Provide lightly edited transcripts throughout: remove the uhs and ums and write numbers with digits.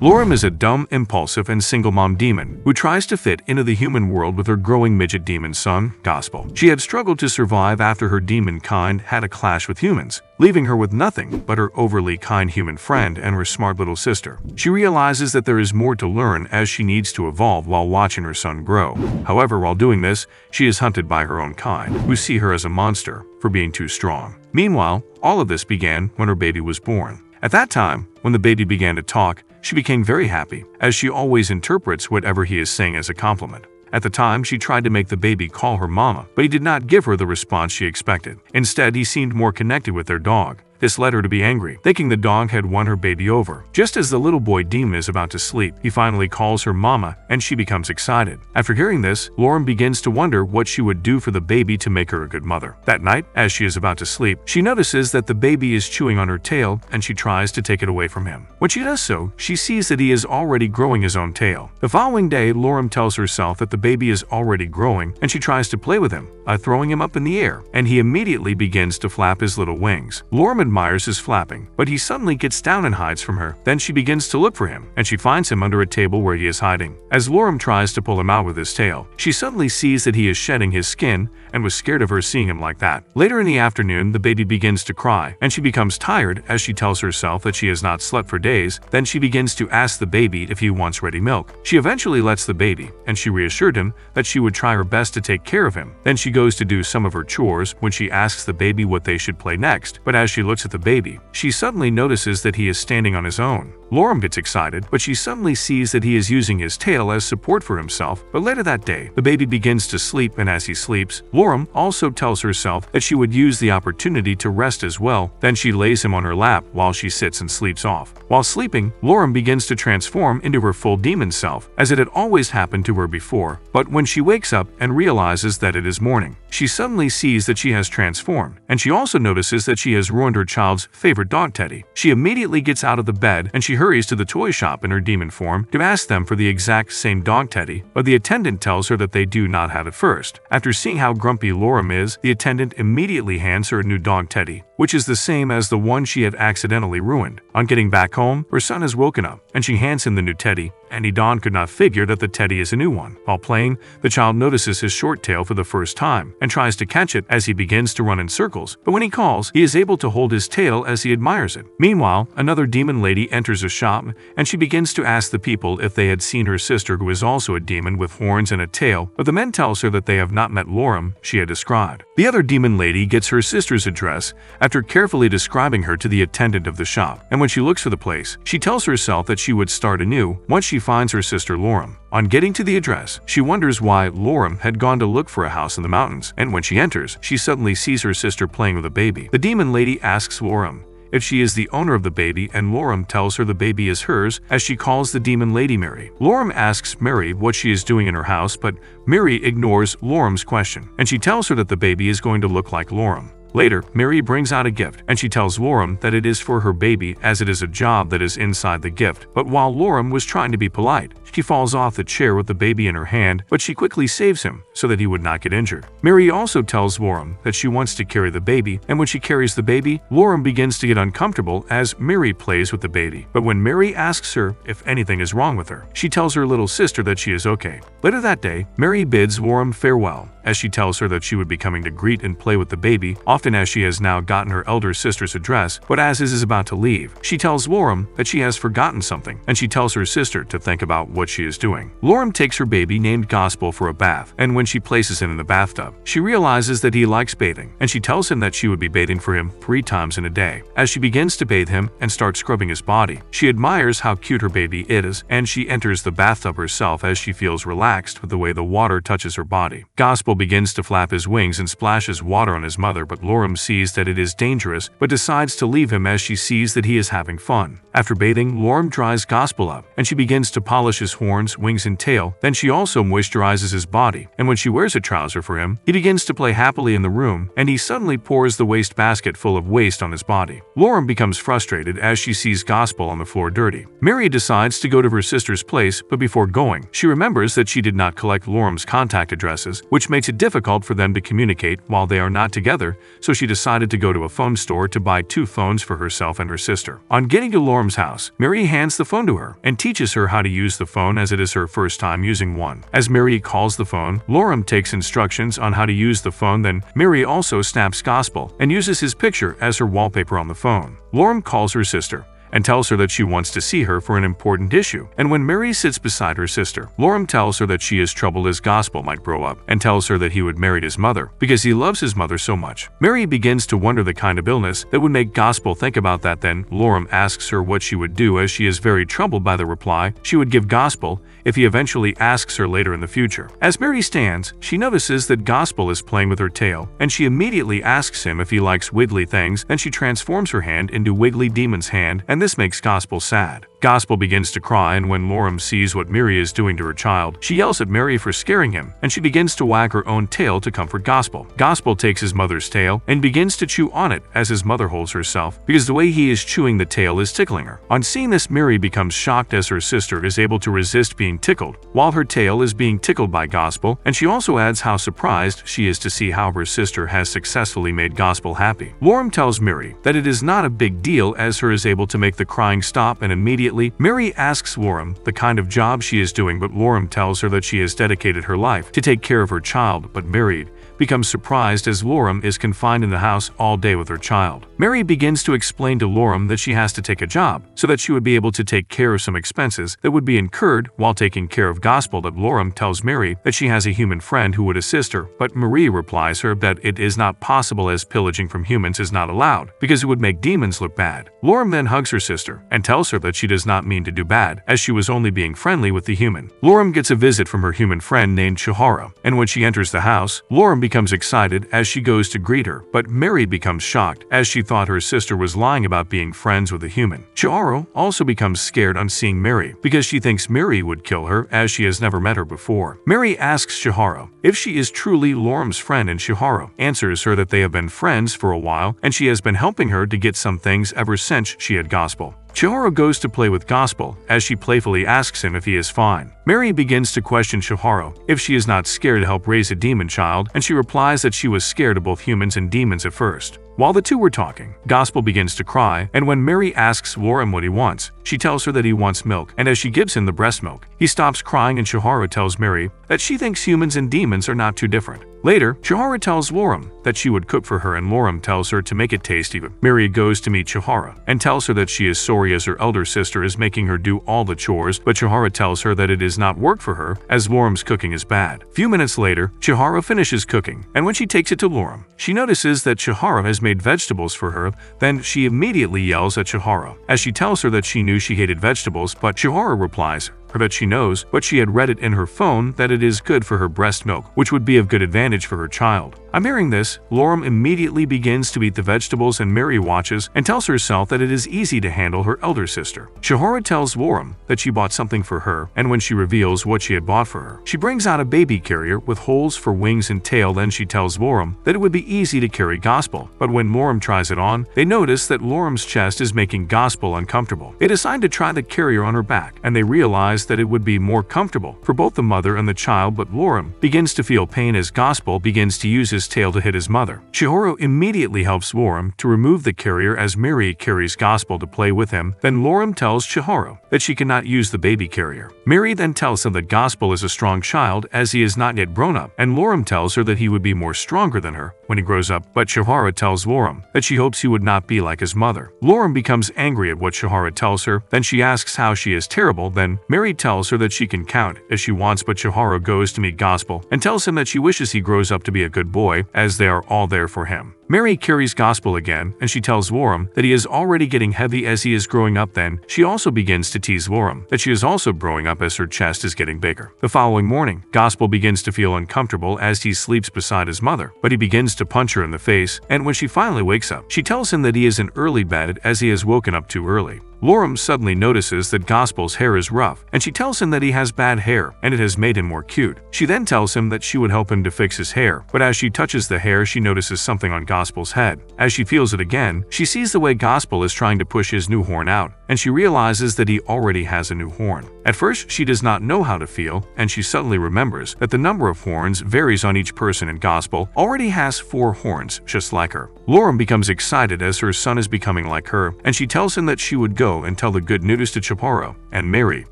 Lorem is a dumb, impulsive, and single-mom demon who tries to fit into the human world with her growing midget demon son, Gospel. She had struggled to survive after her demon kind had a clash with humans, leaving her with nothing but her overly kind human friend and her smart little sister. She realizes that there is more to learn as she needs to evolve while watching her son grow. However, while doing this, she is hunted by her own kind, who see her as a monster for being too strong. Meanwhile, all of this began when her baby was born. At that time, when the baby began to talk, she became very happy, as she always interprets whatever he is saying as a compliment. At the time, she tried to make the baby call her mama, but he did not give her the response she expected. Instead, he seemed more connected with their dog. This led her to be angry, thinking the dog had won her baby over. Just as the little boy demon is about to sleep, he finally calls her mama, and she becomes excited. After hearing this, Lorem begins to wonder what she would do for the baby to make her a good mother. That night, as she is about to sleep, she notices that the baby is chewing on her tail, and she tries to take it away from him. When she does so, she sees that he is already growing his own tail. The following day, Lorem tells herself that the baby is already growing, and she tries to play with him by throwing him up in the air, and he immediately begins to flap his little wings. Lorem admires his flapping, but he suddenly gets down and hides from her. Then she begins to look for him, and she finds him under a table where he is hiding. As Lorem tries to pull him out with his tail, she suddenly sees that he is shedding his skin and was scared of her seeing him like that. Later in the afternoon, the baby begins to cry, and she becomes tired as she tells herself that she has not slept for days. Then she begins to ask the baby if he wants ready milk. She eventually lets the baby, and she reassured him that she would try her best to take care of him. Then she goes to do some of her chores when she asks the baby what they should play next, but as she looks at the baby, she suddenly notices that he is standing on his own. Lorem gets excited, but she suddenly sees that he is using his tail as support for himself. But later that day, the baby begins to sleep, and as he sleeps, Lorem also tells herself that she would use the opportunity to rest as well. Then she lays him on her lap while she sits and sleeps off. While sleeping, Lorem begins to transform into her full demon self, as it had always happened to her before. But when she wakes up and realizes that it is morning, she suddenly sees that she has transformed, and she also notices that she has ruined her child's favorite dog Teddy. She immediately gets out of the bed, and she hurries to the toy shop in her demon form to ask them for the exact same dog Teddy, but the attendant tells her that they do not have it first. After seeing how grumpy Lorem is, the attendant immediately hands her a new dog Teddy, which is the same as the one she had accidentally ruined. On getting back home, her son has woken up, and she hands him the new Teddy, and Don could not figure that the Teddy is a new one. While playing, the child notices his short tail for the first time and tries to catch it as he begins to run in circles, but when he calls, he is able to hold his tail as he admires it. Meanwhile, another demon lady enters a shop, and she begins to ask the people if they had seen her sister, who is also a demon with horns and a tail, but the men tells her that they have not met Lorem she had described. The other demon lady gets her sister's address after carefully describing her to the attendant of the shop, and when she looks for the place, she tells herself that she would start anew once she finds her sister Lorem. On getting to the address, she wonders why Lorem had gone to look for a house in the mountains, and when she enters, she suddenly sees her sister playing with a baby. The demon lady asks Lorem if she is the owner of the baby, and Lorem tells her the baby is hers as she calls the demon lady Mary. Lorem asks Mary what she is doing in her house, but Mary ignores Lorem's question, and she tells her that the baby is going to look like Lorem. Later, Mary brings out a gift, and she tells Lorem that it is for her baby as it is a job that is inside the gift. But while Lorem was trying to be polite, she falls off the chair with the baby in her hand, but she quickly saves him so that he would not get injured. Mary also tells Lorem that she wants to carry the baby, and when she carries the baby, Lorem begins to get uncomfortable as Mary plays with the baby. But when Mary asks her if anything is wrong with her, she tells her little sister that she is okay. Later that day, Mary bids Lorem farewell, as she tells her that she would be coming to greet and play with the baby, often as she has now gotten her elder sister's address. But as is about to leave, she tells Lorem that she has forgotten something, and she tells her sister to think about what she is doing. Lorem takes her baby named Gospel for a bath, and when she places him in the bathtub, she realizes that he likes bathing, and she tells him that she would be bathing for him 3 times in a day. As she begins to bathe him and starts scrubbing his body, she admires how cute her baby is, and she enters the bathtub herself as she feels relaxed with the way the water touches her body. Gospel begins to flap his wings and splashes water on his mother, but Lorem sees that it is dangerous but decides to leave him as she sees that he is having fun. After bathing, Lorem dries Gospel up, and she begins to polish his horns, wings, and tail. Then she also moisturizes his body, and when she wears a trouser for him, he begins to play happily in the room, and he suddenly pours the waste basket full of waste on his body. Lorem becomes frustrated as she sees Gospel on the floor dirty. Mary decides to go to her sister's place, but before going, she remembers that she did not collect Lorem's contact addresses, which makes makes it difficult for them to communicate while they are not together, so she decided to go to a phone store to buy 2 phones for herself and her sister. On getting to Lorum's house, Mary hands the phone to her and teaches her how to use the phone as it is her first time using one. As Mary calls the phone, Lorum takes instructions on how to use the phone, then Mary also snaps Gospel and uses his picture as her wallpaper on the phone. Lorum calls her sister and tells her that she wants to see her for an important issue. And when Mary sits beside her sister, Lorum tells her that she is troubled as Gospel might grow up and tells her that he would marry his mother because he loves his mother so much. Mary begins to wonder the kind of illness that would make Gospel think about that. Then Lorum asks her what she would do, as she is very troubled by the reply she would give Gospel if he eventually asks her later in the future. As Mary stands, she notices that Gospel is playing with her tail, and she immediately asks him if he likes wiggly things. Then she transforms her hand into Wiggly Demon's hand, and this makes Gospel sad. Gospel begins to cry, and when Lorum sees what Mary is doing to her child, she yells at Mary for scaring him, and she begins to wag her own tail to comfort Gospel. Gospel takes his mother's tail and begins to chew on it as his mother holds herself, because the way he is chewing the tail is tickling her. On seeing this, Mary becomes shocked as her sister is able to resist being tickled while her tail is being tickled by Gospel, and she also adds how surprised she is to see how her sister has successfully made Gospel happy. Lorum tells Mary that it is not a big deal as her is able to make the crying stop, and immediately Mary asks Lorum the kind of job she is doing, but Lorum tells her that she has dedicated her life to take care of her child, but Mary becomes surprised as Lorum is confined in the house all day with her child. Mary begins to explain to Lorum that she has to take a job so that she would be able to take care of some expenses that would be incurred while taking care of Gospel. That Lorum tells Mary that she has a human friend who would assist her, but Marie replies her that it is not possible as pillaging from humans is not allowed because it would make demons look bad. Lorum then hugs her sister and tells her that she does not mean to do bad, as she was only being friendly with the human. Lorum gets a visit from her human friend named Chihara, and when she enters the house, Lorum becomes excited as she goes to greet her, but Mary becomes shocked as she thought her sister was lying about being friends with a human. Chihara also becomes scared on seeing Mary because she thinks Mary would kill her as she has never met her before. Mary asks Chihara if she is truly Lorum's friend, and Chihara answers her that they have been friends for a while and she has been helping her to get some things ever since she had Gospel. Chihara goes to play with Gospel as she playfully asks him if he is fine. Mary begins to question Chihara if she is not scared to help raise a demon child, and she replies that she was scared of both humans and demons at first. While the two were talking, Gospel begins to cry, and when Mary asks Lorum what he wants, she tells her that he wants milk, and as she gives him the breast milk, he stops crying, and Chihara tells Mary that she thinks humans and demons are not too different. Later, Chihara tells Lorum that she would cook for her, and Lorum tells her to make it tasty. Mary goes to meet Chihara and tells her that she is sorry as her elder sister is making her do all the chores, but Chihara tells her that it is not work for her as Lorum's cooking is bad. Few minutes later, Chihara finishes cooking, and when she takes it to Lorum, she notices that Chihara has made vegetables for her. Then she immediately yells at Chihara as she tells her that she knew she hated vegetables, but Chihara replies her that she knows, but she had read it in her phone that it is good for her breast milk, which would be of good advantage for her child. On hearing this, Lorum immediately begins to eat the vegetables, and Mary watches and tells herself that it is easy to handle her elder sister. Chihara tells Lorum that she bought something for her, and when she reveals what she had bought for her, she brings out a baby carrier with holes for wings and tail. Then she tells Lorum that it would be easy to carry Gospel, but when Lorum tries it on, they notice that Lorum's chest is making Gospel uncomfortable. They decide to try the carrier on her back, and they realize that it would be more comfortable for both the mother and the child, but Lorum begins to feel pain as Gospel begins to use his tail to hit his mother. Chihara immediately helps Lorum to remove the carrier as Mary carries Gospel to play with him. Then Lorum tells Chihara that she cannot use the baby carrier. Mary then tells him that Gospel is a strong child as he is not yet grown up, and Lorum tells her that he would be more stronger than her when he grows up, but Chihara tells Lorum that she hopes he would not be like his mother. Lorum becomes angry at what Chihara tells her, then she asks how she is terrible. Then Mary tells her that she can count as she wants, but Chihara goes to meet Gospel and tells him that she wishes he grows up to be a good boy as they are all there for him. Mary carries Gospel again, and she tells Lorum that he is already getting heavy as he is growing up. Then she also begins to tease Lorum that she is also growing up as her chest is getting bigger. The following morning, Gospel begins to feel uncomfortable as he sleeps beside his mother, but he begins to punch her in the face, and when she finally wakes up, she tells him that he is in early bed as he has woken up too early. Lorem suddenly notices that Gospel's hair is rough, and she tells him that he has bad hair and it has made him more cute. She then tells him that she would help him to fix his hair, but as she touches the hair, she notices something on Gospel's head. As she feels it again, she sees the way Gospel is trying to push his new horn out, and she realizes that he already has a new horn. At first, she does not know how to feel, and she suddenly remembers that the number of horns varies on each person, and Gospel already has 4 horns, just like her. Lorem becomes excited as her son is becoming like her, and she tells him that she would go and tell the good news to Chihiro and Mary.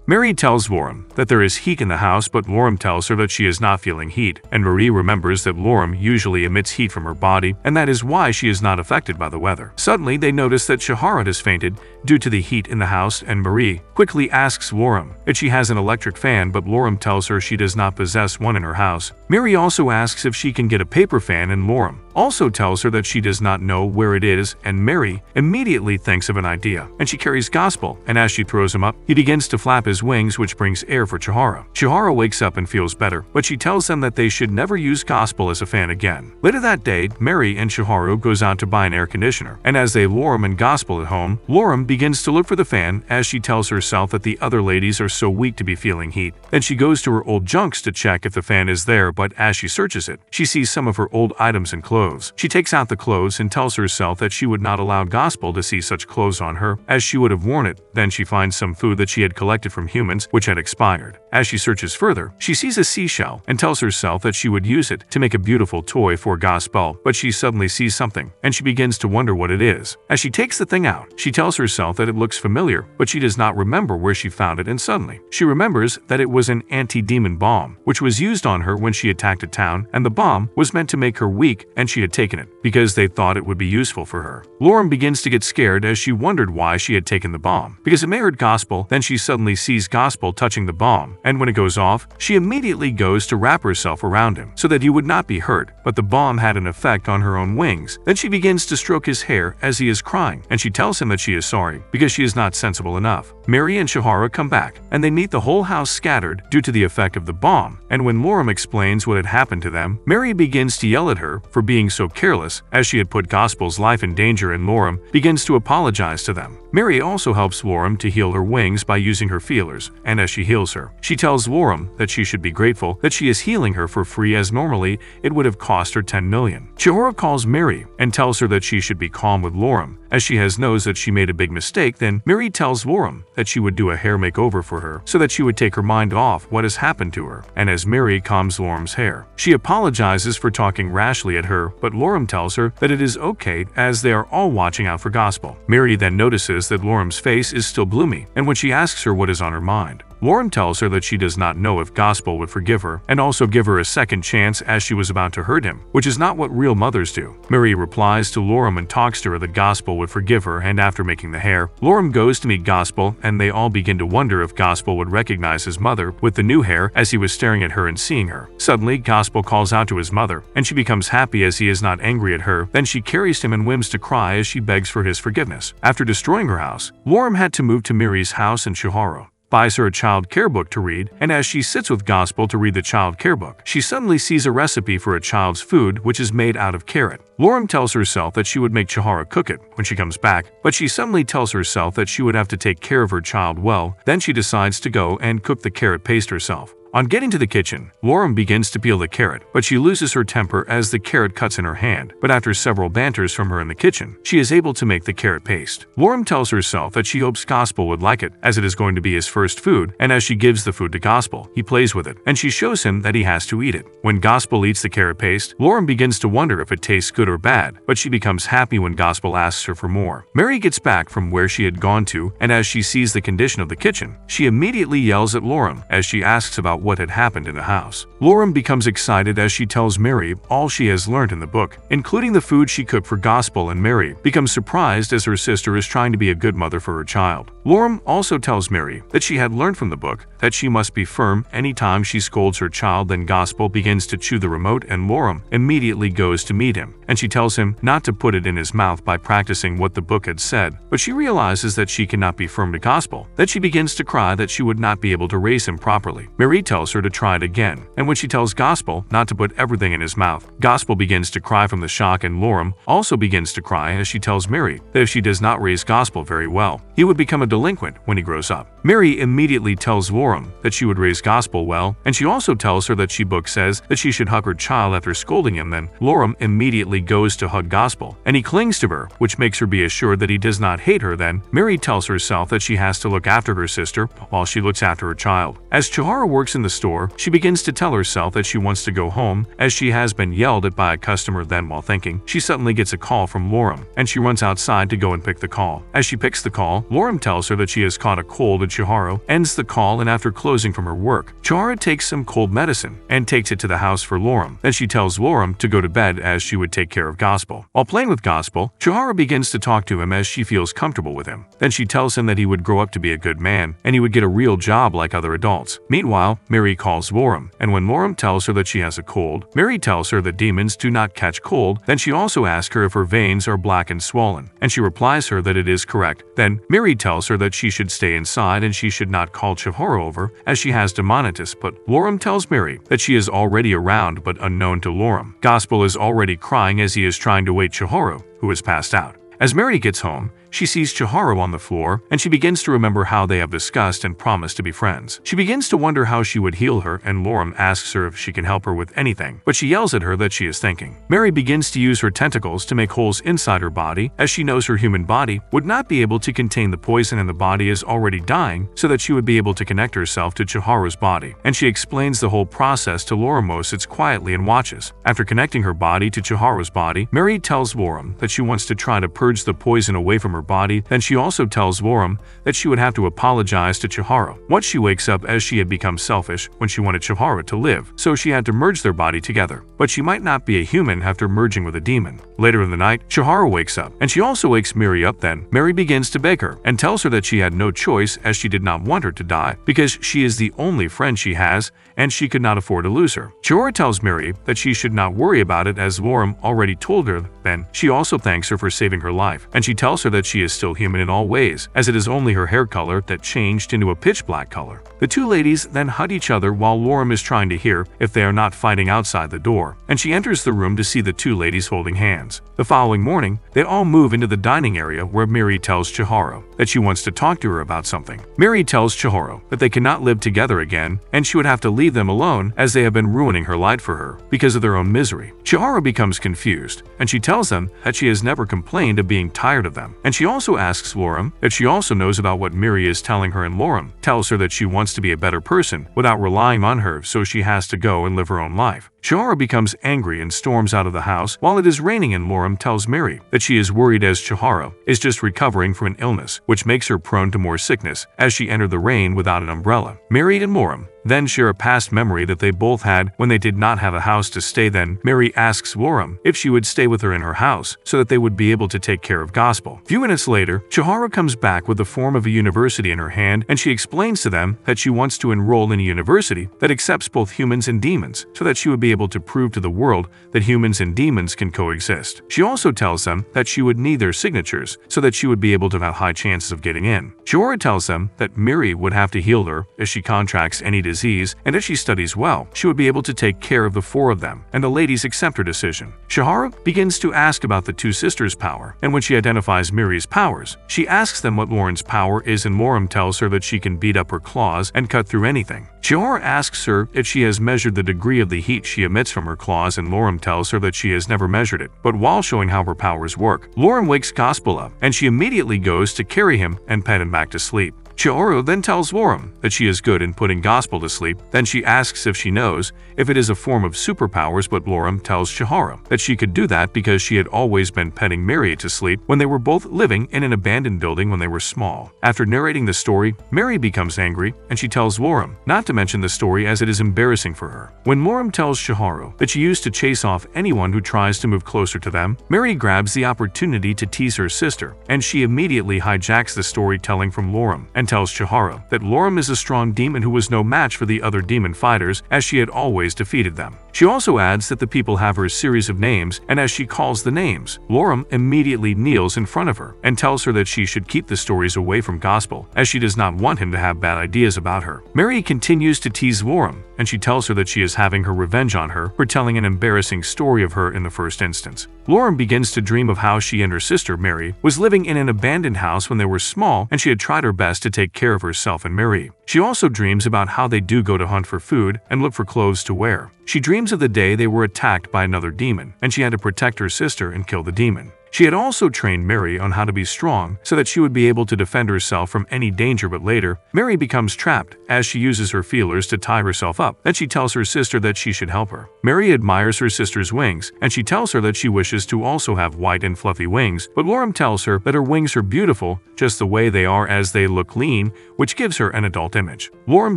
Mary tells Lorem that there is heat in the house, but Lorem tells her that she is not feeling heat, and Marie remembers that Lorem usually emits heat from her body, and that is why she is not affected by the weather. Suddenly, they notice that Chihiro has fainted due to the heat in the house, and Marie quickly asks Lorem if she has an electric fan, but Lorem tells her she does not possess one in her house. Mary also asks if she can get a paper fan, and Lorem also tells her that she does not know where it is, and Mary immediately thinks of an idea, and she carries Gospel, and as she throws him up, he begins to flap his wings, which brings air for Chihiro. Chihiro wakes up and feels better, but she tells them that they should never use Gospel as a fan again. Later that day, Mary and Chihiro goes out to buy an air conditioner, and as they have Lorem and Gospel at home, Lorem begins to look for the fan as she tells herself that the other ladies are so weak to be feeling heat. Then she goes to her old junks to check if the fan is there, but as she searches it, she sees some of her old items and clothes. She takes out the clothes and tells herself that she would not allow Gospel to see such clothes on her, as she would have worn it. Then she finds some food that she had collected from humans, which had expired. As she searches further, she sees a seashell and tells herself that she would use it to make a beautiful toy for Gospel, but she suddenly sees something, and she begins to wonder what it is. As she takes the thing out, she tells herself that it looks familiar, but she does not remember where she found it, and suddenly, she remembers that it was an anti-demon bomb, which was used on her when she attacked a town, and the bomb was meant to make her weak, and she had taken it because they thought it would be useful for her. Lorem begins to get scared as she wondered why she had taken the bomb, because it may hurt Gospel. Then she suddenly sees Gospel touching the bomb, and when it goes off, she immediately goes to wrap herself around him so that he would not be hurt, but the bomb had an effect on her own wings. Then she begins to stroke his hair as he is crying, and she tells him that she is sorry because she is not sensible enough. Mary and Chihiro come back, and they meet the whole house scattered due to the effect of the bomb, and when Lorem explains what had happened to them, Mary begins to yell at her for being so careless as she had put Gospel's life in danger, and Lorem begins to apologize to them. Mary also helps Lorem to heal her wings by using her feelers, and as she heals her, she tells Lorem that she should be grateful that she is healing her for free, as normally it would have cost her 10 million. Chihiro calls Mary and tells her that she should be calm with Lorem, as she knows that she made a big mistake. Then Mary tells Lorem that she would do a hair makeover for her so that she would take her mind off what has happened to her, and as Mary combs Lorem's hair, she apologizes for talking rashly at her, but Lorem tells her that it is okay as they are all watching out for Gospel. Mary then notices that Lorem's face is still gloomy, and when she asks her what is on her mind, Lorem tells her that she does not know if Gospel would forgive her and also give her a second chance as she was about to hurt him, which is not what real mothers do. Mary replies to Lorem and talks to her that Gospel would forgive her, and after making the hair, Lorem goes to meet Gospel, and they all begin to wonder if Gospel would recognize his mother with the new hair as he was staring at her and seeing her. Suddenly, Gospel calls out to his mother, and she becomes happy as he is not angry at her. Then she carries him and whims to cry as she begs for his forgiveness. After destroying her house, Lorem had to move to Mary's house, and Chihiro buys her a child care book to read, and as she sits with Gospel to read the child care book, she suddenly sees a recipe for a child's food which is made out of carrot. Lorem tells herself that she would make Chihiro cook it when she comes back, but she suddenly tells herself that she would have to take care of her child well. Then she decides to go and cook the carrot paste herself. On getting to the kitchen, Lorem begins to peel the carrot, but she loses her temper as the carrot cuts in her hand. But after several banters from her in the kitchen, she is able to make the carrot paste. Lorem tells herself that she hopes Gospel would like it, as it is going to be his first food, and as she gives the food to Gospel, he plays with it, and she shows him that he has to eat it. When Gospel eats the carrot paste, Lorem begins to wonder if it tastes good or bad, but she becomes happy when Gospel asks her for more. Mary gets back from where she had gone to, and as she sees the condition of the kitchen, she immediately yells at Lorem as she asks about what had happened in the house. Lorem becomes excited as she tells Mary all she has learned in the book, including the food she cooked for Gospel, and Mary becomes surprised as her sister is trying to be a good mother for her child. Lorem also tells Mary that she had learned from the book that she must be firm anytime she scolds her child. Then Gospel begins to chew the remote, and Lorem immediately goes to meet him, and she tells him not to put it in his mouth by practicing what the book had said, but she realizes that she cannot be firm to Gospel. Then she begins to cry that she would not be able to raise him properly. Mary tells her to try it again, and when she tells Gospel not to put everything in his mouth, Gospel begins to cry from the shock, and Lorem also begins to cry as she tells Mary that if she does not raise Gospel very well, he would become a delinquent when he grows up. Mary immediately tells Loram that she would raise Gospel well, and she also tells her that book says that she should hug her child after scolding him. Then Loram immediately goes to hug Gospel, and he clings to her, which makes her be assured that he does not hate her. Then Mary tells herself that she has to look after her sister while she looks after her child. As Chihara works in the store, she begins to tell herself that she wants to go home as she has been yelled at by a customer. Then while thinking, she suddenly gets a call from Loram, and she runs outside to go and pick the call. As she picks the call, Loram tells her that she has caught a cold, and Chihara ends the call, and after closing from her work, Chihara takes some cold medicine and takes it to the house for Loram. Then she tells Loram to go to bed as she would take care of Gospel. While playing with Gospel, Chihara begins to talk to him as she feels comfortable with him. Then she tells him that he would grow up to be a good man and he would get a real job like other adults. Meanwhile, Mary calls Loram, and when Loram tells her that she has a cold, Mary tells her that demons do not catch cold. Then she also asks her if her veins are black and swollen, and she replies her that it is correct. Then Mary tells her that she should stay inside and she should not call Chihara over as she has demonitis, but Loram tells Mary that she is already around but unknown to Loram. Gospel is already crying as he is trying to wake Chihara, who is passed out. As Mary gets home, she sees Chihara on the floor, and she begins to remember how they have discussed and promised to be friends. She begins to wonder how she would heal her, and Loram asks her if she can help her with anything, but she yells at her that she is thinking. Mary begins to use her tentacles to make holes inside her body, as she knows her human body would not be able to contain the poison and the body is already dying, so that she would be able to connect herself to Chihara's body. And she explains the whole process to Loram, who sits quietly and watches. After connecting her body to Chihara's body, Mary tells Loram that she wants to try to purge the poison away from her body. Then she also tells Loram that she would have to apologize to Chihara. Once she wakes up, as she had become selfish when she wanted Chihara to live, so she had to merge their body together. But she might not be a human after merging with a demon. Later in the night, Chihara wakes up, and she also wakes Mary up. Then Mary begins to beg her and tells her that she had no choice as she did not want her to die because she is the only friend she has and she could not afford to lose her. Chihara tells Mary that she should not worry about it as Loram already told her. Then she also thanks her for saving her life, and she tells her that she is still human in all ways, as it is only her hair color that changed into a pitch black color. The two ladies then hug each other while Loram is trying to hear if they are not fighting outside the door, and she enters the room to see the two ladies holding hands. The following morning, they all move into the dining area where Mary tells Chihara that she wants to talk to her about something. Mary tells Chihara that they cannot live together again and she would have to leave them alone as they have been ruining her life for her because of their own misery. Chihara becomes confused, and she tells them that she has never complained of being tired of them, and she also asks Loram if she also knows about what Mary is telling her, and Loram tells her that she wants to be a better person without relying on her, so she has to go and live her own life. Chihara becomes angry and storms out of the house while it is raining, and Loram tells Mary that she is worried as Chihara is just recovering from an illness, which makes her prone to more sickness as she entered the rain without an umbrella. Mary and Loram then share a past memory that they both had when they did not have a house to stay. Then Mary asks Loram if she would stay with her in her house so that they would be able to take care of Gospel. A few minutes later, Chihara comes back with the form of a university in her hand, and she explains to them that she wants to enroll in a university that accepts both humans and demons so that she would be able to prove to the world that humans and demons can coexist. She also tells them that she would need their signatures so that she would be able to have high chances of getting in. Chihara tells them that Mary would have to heal her if she contracts any disease, and if she studies well, she would be able to take care of the four of them, and the ladies accept her decision. Chihara begins to ask about the two sisters' power, and when she identifies Mary's powers, she asks them what Lauren's power is, and Loram tells her that she can beat up her claws and cut through anything. Chihara asks her if she has measured the degree of the heat she emits from her claws, and Loram tells her that she has never measured it, but while showing how her powers work, Loram wakes Gospel up, and she immediately goes to carry him and pet him back to sleep. Chihara then tells Loram that she is good in putting Gospel to sleep. Then she asks if she knows if it is a form of superpowers, but Loram tells Chihara that she could do that because she had always been petting Mary to sleep when they were both living in an abandoned building when they were small. After narrating the story, Mary becomes angry, and she tells Loram not to mention the story as it is embarrassing for her. When Loram tells Chihara that she used to chase off anyone who tries to move closer to them, Mary grabs the opportunity to tease her sister, and she immediately hijacks the storytelling from Loram and tells Chihara that Loram is a strong demon who was no match for the other demon fighters as she had always defeated them. She also adds that the people have her series of names, and as she calls the names, Loram immediately kneels in front of her and tells her that she should keep the stories away from Gospel as she does not want him to have bad ideas about her. Mary continues to tease Loram and she tells her that she is having her revenge on her for telling an embarrassing story of her in the first instance. Lauren begins to dream of how she and her sister Mary was living in an abandoned house when they were small, and she had tried her best to take care of herself and Mary. She also dreams about how they do go to hunt for food and look for clothes to wear. She dreams of the day they were attacked by another demon, and she had to protect her sister and kill the demon. She had also trained Mary on how to be strong so that she would be able to defend herself from any danger, but later, Mary becomes trapped as she uses her feelers to tie herself up. Then she tells her sister that she should help her. Mary admires her sister's wings, and she tells her that she wishes to also have white and fluffy wings, but Lauren tells her that her wings are beautiful just the way they are as they look lean, which gives her an adult image. Lauren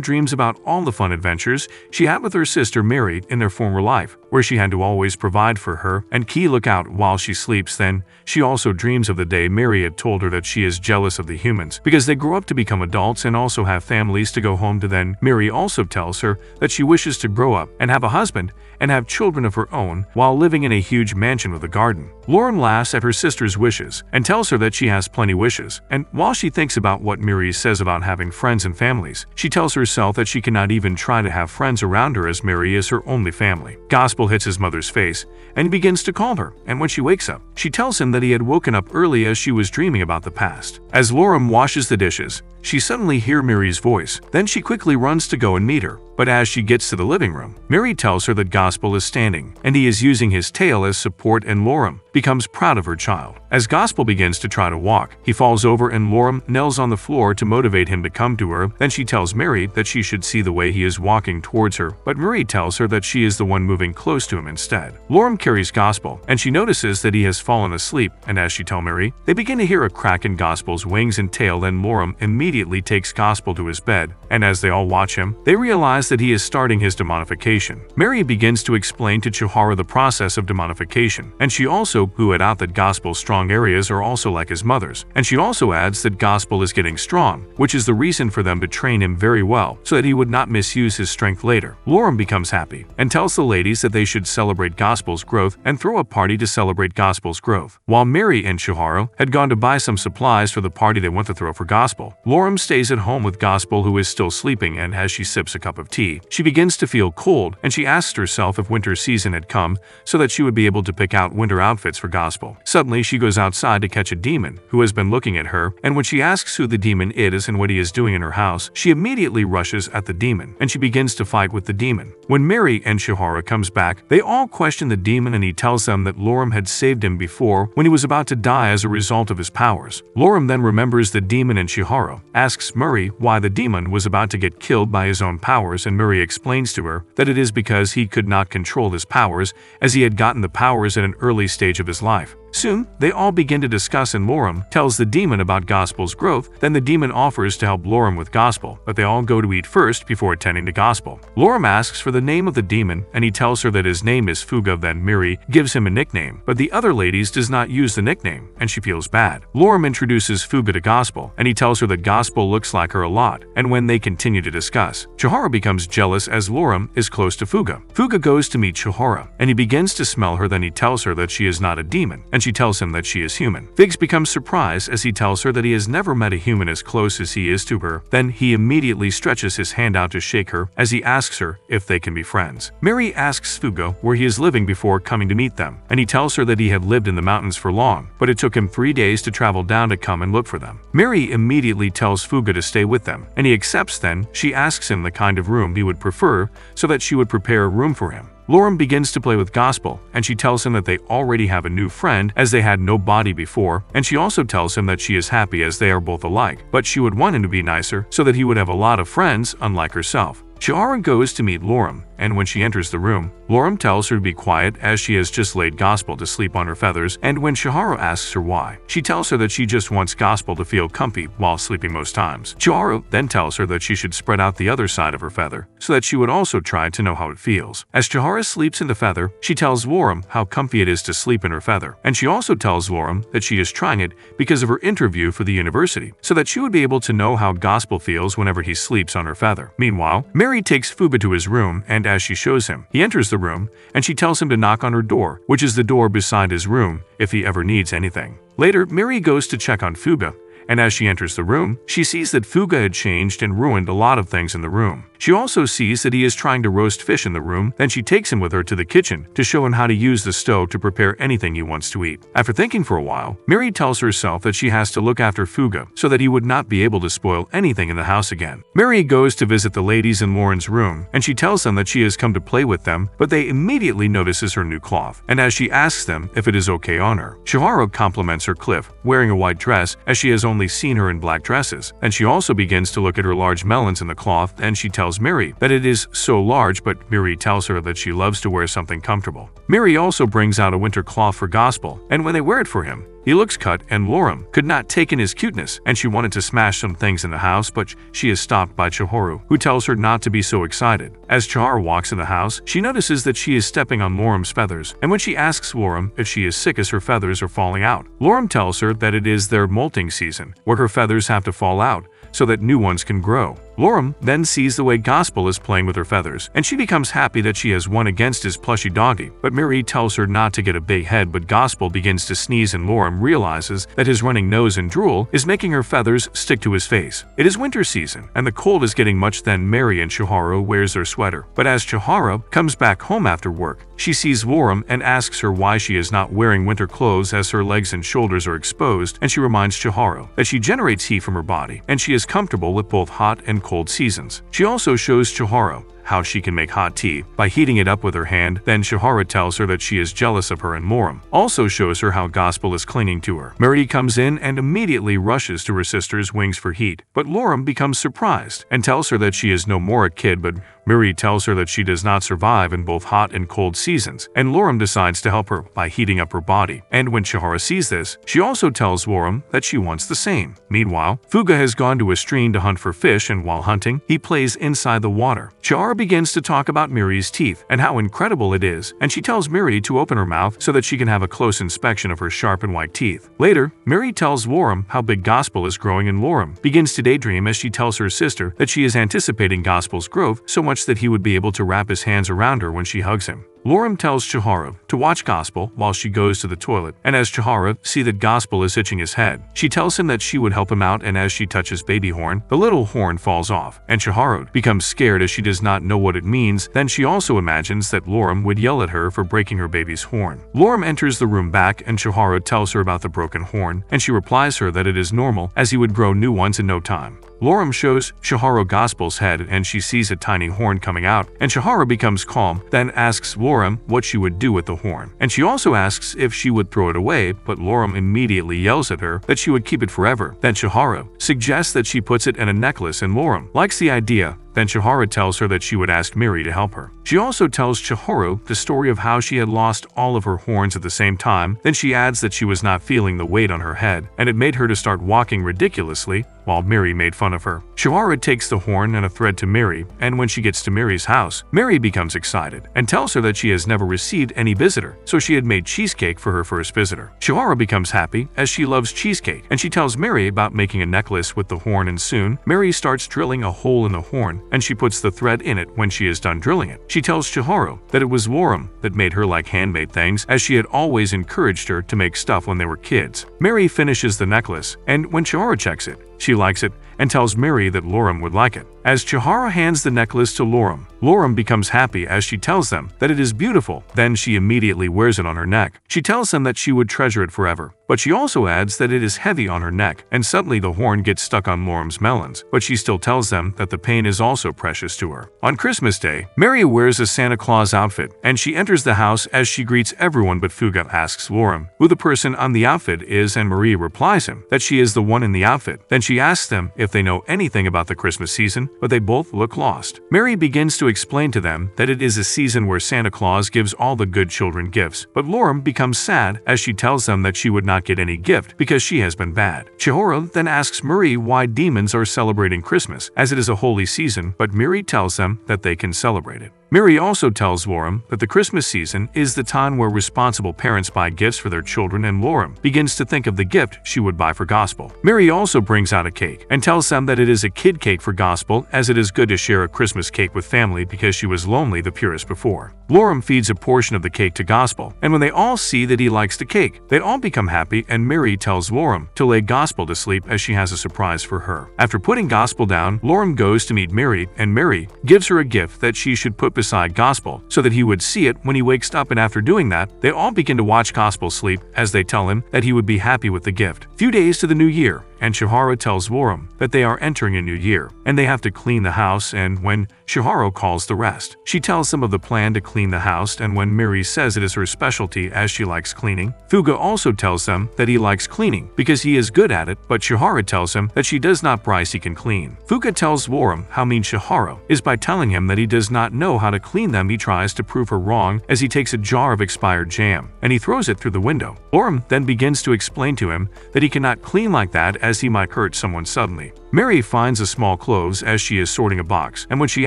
dreams about all the fun adventures she had with her sister Mary in their former life, where she had to always provide for her and key look out while she sleeps. Then she also dreams of the day Mary had told her that she is jealous of the humans because they grow up to become adults and also have families to go home to. Then Mary also tells her that she wishes to grow up and have a husband and have children of her own while living in a huge mansion with a garden. Lauren laughs at her sister's wishes and tells her that she has plenty wishes, and while she thinks about what Mary says about having friends and families, she tells herself that she cannot even try to have friends around her as Mary is her only family. Gospel hits his mother's face and he begins to call her, and when she wakes up, she tells him that he had woken up early as she was dreaming about the past. As Lauren washes the dishes, she suddenly hears Mary's voice. Then she quickly runs to go and meet her. But as she gets to the living room, Mary tells her that Gospel is standing, and he is using his tail as support, and Lauren becomes proud of her child. As Gospel begins to try to walk, he falls over and Lauren knelt on the floor to motivate him to come to her. Then she tells Mary that she should see the way he is walking towards her, but Mary tells her that she is the one moving close to him instead. Lauren carries Gospel, and she notices that he has fallen asleep, and as she tells Mary, they begin to hear a crack in Gospel's wings and tail. Then Lauren immediately takes Gospel to his bed, and as they all watch him, they realize that he is starting his demonification. Mary begins to explain to Chihara the process of demonification, and she also pointed out that Gospel's strong areas are also like his mother's, and she also adds that Gospel is getting strong, which is the reason for them to train him very well so that he would not misuse his strength later. Lauren becomes happy and tells the ladies that they should celebrate Gospel's growth and throw a party to celebrate Gospel's growth. While Mary and Chihara had gone to buy some supplies for the party they want to throw for Gospel, Lauren stays at home with Gospel, who is still sleeping, and as she sips a cup of tea, she begins to feel cold, and she asks herself if winter season had come so that she would be able to pick out winter outfits for Gospel. Suddenly, she goes outside to catch a demon who has been looking at her, and when she asks who the demon is and what he is doing in her house, she immediately rushes at the demon, and she begins to fight with the demon. When Mary and Chihara comes back, they all question the demon, and he tells them that Lauren had saved him before when he was about to die as a result of his powers. Lauren then remembers the demon, and Chihara asks Mary why the demon was about to get killed by his own powers, and Mary explains to her that it is because he could not control his powers as he had gotten the powers at an early stage of his life. Soon, they all begin to discuss, and Lauren tells the demon about Gospel's growth. Then the demon offers to help Lauren with Gospel, but they all go to eat first before attending to Gospel. Lauren asks for the name of the demon, and he tells her that his name is Fuga. Then Mary gives him a nickname, but the other ladies does not use the nickname, and she feels bad. Lauren introduces Fuga to Gospel, and he tells her that Gospel looks like her a lot, and when they continue to discuss, Chihara becomes jealous as Lauren is close to Fuga. Fuga goes to meet Chihara, and he begins to smell her. Then he tells her that she is not a demon, and she tells him that she is human. Figs becomes surprised as he tells her that he has never met a human as close as he is to her. Then he immediately stretches his hand out to shake her as he asks her if they can be friends. Mary asks Fuga where he is living before coming to meet them, and he tells her that he had lived in the mountains for long, but it took him 3 days to travel down to come and look for them. Mary immediately tells Fuga to stay with them, and he accepts. Then she asks him the kind of room he would prefer so that she would prepare a room for him. Lauren begins to play with Gospel, and she tells him that they already have a new friend as they had no body before, and she also tells him that she is happy as they are both alike, but she would want him to be nicer so that he would have a lot of friends unlike herself. Chihara goes to meet Lauren, and when she enters the room, Lauren tells her to be quiet as she has just laid Gospel to sleep on her feathers, and when Chihara asks her why, she tells her that she just wants Gospel to feel comfy while sleeping most times. Chihara then tells her that she should spread out the other side of her feather so that she would also try to know how it feels. As Chihara sleeps in the feather, she tells Lauren how comfy it is to sleep in her feather, and she also tells Lauren that she is trying it because of her interview for the university, so that she would be able to know how Gospel feels whenever he sleeps on her feather. Meanwhile, Mary takes Fuga to his room, and as she shows him, he enters the room, and she tells him to knock on her door, which is the door beside his room, if he ever needs anything. Later, Mary goes to check on Fuga, and as she enters the room, she sees that Fuga had changed and ruined a lot of things in the room. She also sees that he is trying to roast fish in the room, then she takes him with her to the kitchen to show him how to use the stove to prepare anything he wants to eat. After thinking for a while, Miri tells herself that she has to look after Fuga so that he would not be able to spoil anything in the house again. Miri goes to visit the ladies in Lauren's room, and she tells them that she has come to play with them, but they immediately notices her new cloth, and as she asks them if it is okay on her, Chihiro compliments her Cliff, wearing a white dress as she has only seen her in black dresses, and she also begins to look at her large melons in the cloth, and she tells Miri that it is so large, but Miri tells her that she loves to wear something comfortable. Miri also brings out a winter cloth for Gospel, and when they wear it for him, he looks cut, and Lauren could not take in his cuteness, and she wanted to smash some things in the house, but she is stopped by Chihiro, who tells her not to be so excited. As Chihiro walks in the house, she notices that she is stepping on Lauren's feathers, and when she asks Lauren if she is sick as her feathers are falling out, Lauren tells her that it is their molting season, where her feathers have to fall out so that new ones can grow. Lauren then sees the way Gospel is playing with her feathers, and she becomes happy that she has won against his plushy doggy, but Miri tells her not to get a big head, but Gospel begins to sneeze and Lauren realizes that his running nose and drool is making her feathers stick to his face. It is winter season, and the cold is getting much then Miri and Chihiro wears their sweater, but as Chihiro comes back home after work, she sees Lauren and asks her why she is not wearing winter clothes as her legs and shoulders are exposed, and she reminds Chihiro that she generates heat from her body, and she is comfortable with both hot and cold seasons. She also shows Chihiro how she can make hot tea by heating it up with her hand. Then Chihiro tells her that she is jealous of her, and Lauren also shows her how Gospel is clinging to her. Miri comes in and immediately rushes to her sister's wings for heat, but Lauren becomes surprised and tells her that she is no more a kid, but Miri tells her that she does not survive in both hot and cold seasons, and Lauren decides to help her by heating up her body. And when Chihiro sees this, she also tells Lauren that she wants the same. Meanwhile, Fuga has gone to a stream to hunt for fish, and while hunting, he plays inside the water. Chihiro begins to talk about Miri's teeth and how incredible it is, and she tells Miri to open her mouth so that she can have a close inspection of her sharp and white teeth. Later, Miri tells Lauren how big Gospel is growing, and Lauren begins to daydream as she tells her sister that she is anticipating Gospel's growth so much that he would be able to wrap his hands around her when she hugs him. Lauren tells Chihiro to watch Gospel while she goes to the toilet, and as Chihiro sees that Gospel is itching his head, she tells him that she would help him out, and as she touches baby horn, the little horn falls off, and Chihiro becomes scared as she does not know what it means. Then she also imagines that Lauren would yell at her for breaking her baby's horn. Lauren enters the room back, and Chihiro tells her about the broken horn, and she replies her that it is normal as he would grow new ones in no time. Lauren shows Chihiro Gospel's head, and she sees a tiny horn coming out, and Chihiro becomes calm, then asks Lauren what she would do with the horn. And she also asks if she would throw it away, but Lauren immediately yells at her that she would keep it forever. Then Chihiro suggests that she puts it in a necklace, and Lauren likes the idea. Then Chihiro tells her that she would ask Miri to help her. She also tells Chihiro the story of how she had lost all of her horns at the same time. Then she adds that she was not feeling the weight on her head, and it made her to start walking ridiculously, while Miri made fun of her. Chihiro takes the horn and a thread to Miri, and when she gets to Miri's house, Miri becomes excited and tells her that she has never received any visitor, so she had made cheesecake for her first visitor. Chihiro becomes happy as she loves cheesecake, and she tells Miri about making a necklace with the horn, and soon Miri starts drilling a hole in the horn, and she puts the thread in it. When she is done drilling it, she tells Chihiro that it was Lauren that made her like handmade things, as she had always encouraged her to make stuff when they were kids. Miri finishes the necklace, and when Chihiro checks it, she likes it and tells Miri that Lauren would like it. As Chihiro hands the necklace to Lauren, Lauren becomes happy as she tells them that it is beautiful. Then she immediately wears it on her neck. She tells them that she would treasure it forever, but she also adds that it is heavy on her neck, and suddenly the horn gets stuck on Lauren's melons, but she still tells them that the pain is also precious to her. On Christmas Day, Mary wears a Santa Claus outfit, and she enters the house as she greets everyone, but Fuga asks Lauren who the person on the outfit is, and Marie replies him that she is the one in the outfit. Then she asks them if they know anything about the Christmas season, but they both look lost. Mary begins to explain to them that it is a season where Santa Claus gives all the good children gifts, but Lauren becomes sad as she tells them that she would not get any gift because she has been bad. Chihiro then asks Marie why demons are celebrating Christmas, as it is a holy season, but Miri tells them that they can celebrate it. Mary also tells Loram that the Christmas season is the time where responsible parents buy gifts for their children, and Loram begins to think of the gift she would buy for Gospel. Mary also brings out a cake and tells them that it is a kid cake for Gospel, as it is good to share a Christmas cake with family because she was lonely the purest before. Loram feeds a portion of the cake to Gospel, and when they all see that he likes the cake, they all become happy, and Mary tells Loram to lay Gospel to sleep as she has a surprise for her. After putting Gospel down, Loram goes to meet Mary, and Mary gives her a gift that she should put beside Gospel so that he would see it when he wakes up, and after doing that, they all begin to watch Gospel sleep as they tell him that he would be happy with the gift. Few days to the new year, and Chihiro tells Loram that they are entering a new year, and they have to clean the house, and when Chihiro calls the rest, she tells them of the plan to clean the house, and when Mary says it is her specialty as she likes cleaning, Fuga also tells them that he likes cleaning because he is good at it, but Chihiro tells him that she does not price he can clean. Fuga tells Loram how mean Chihiro is by telling him that he does not know how to clean them. He tries to prove her wrong as he takes a jar of expired jam, and he throws it through the window. Loram then begins to explain to him that he cannot clean like that as he might hurt someone suddenly. Mary finds a small clothes as she is sorting a box, and when she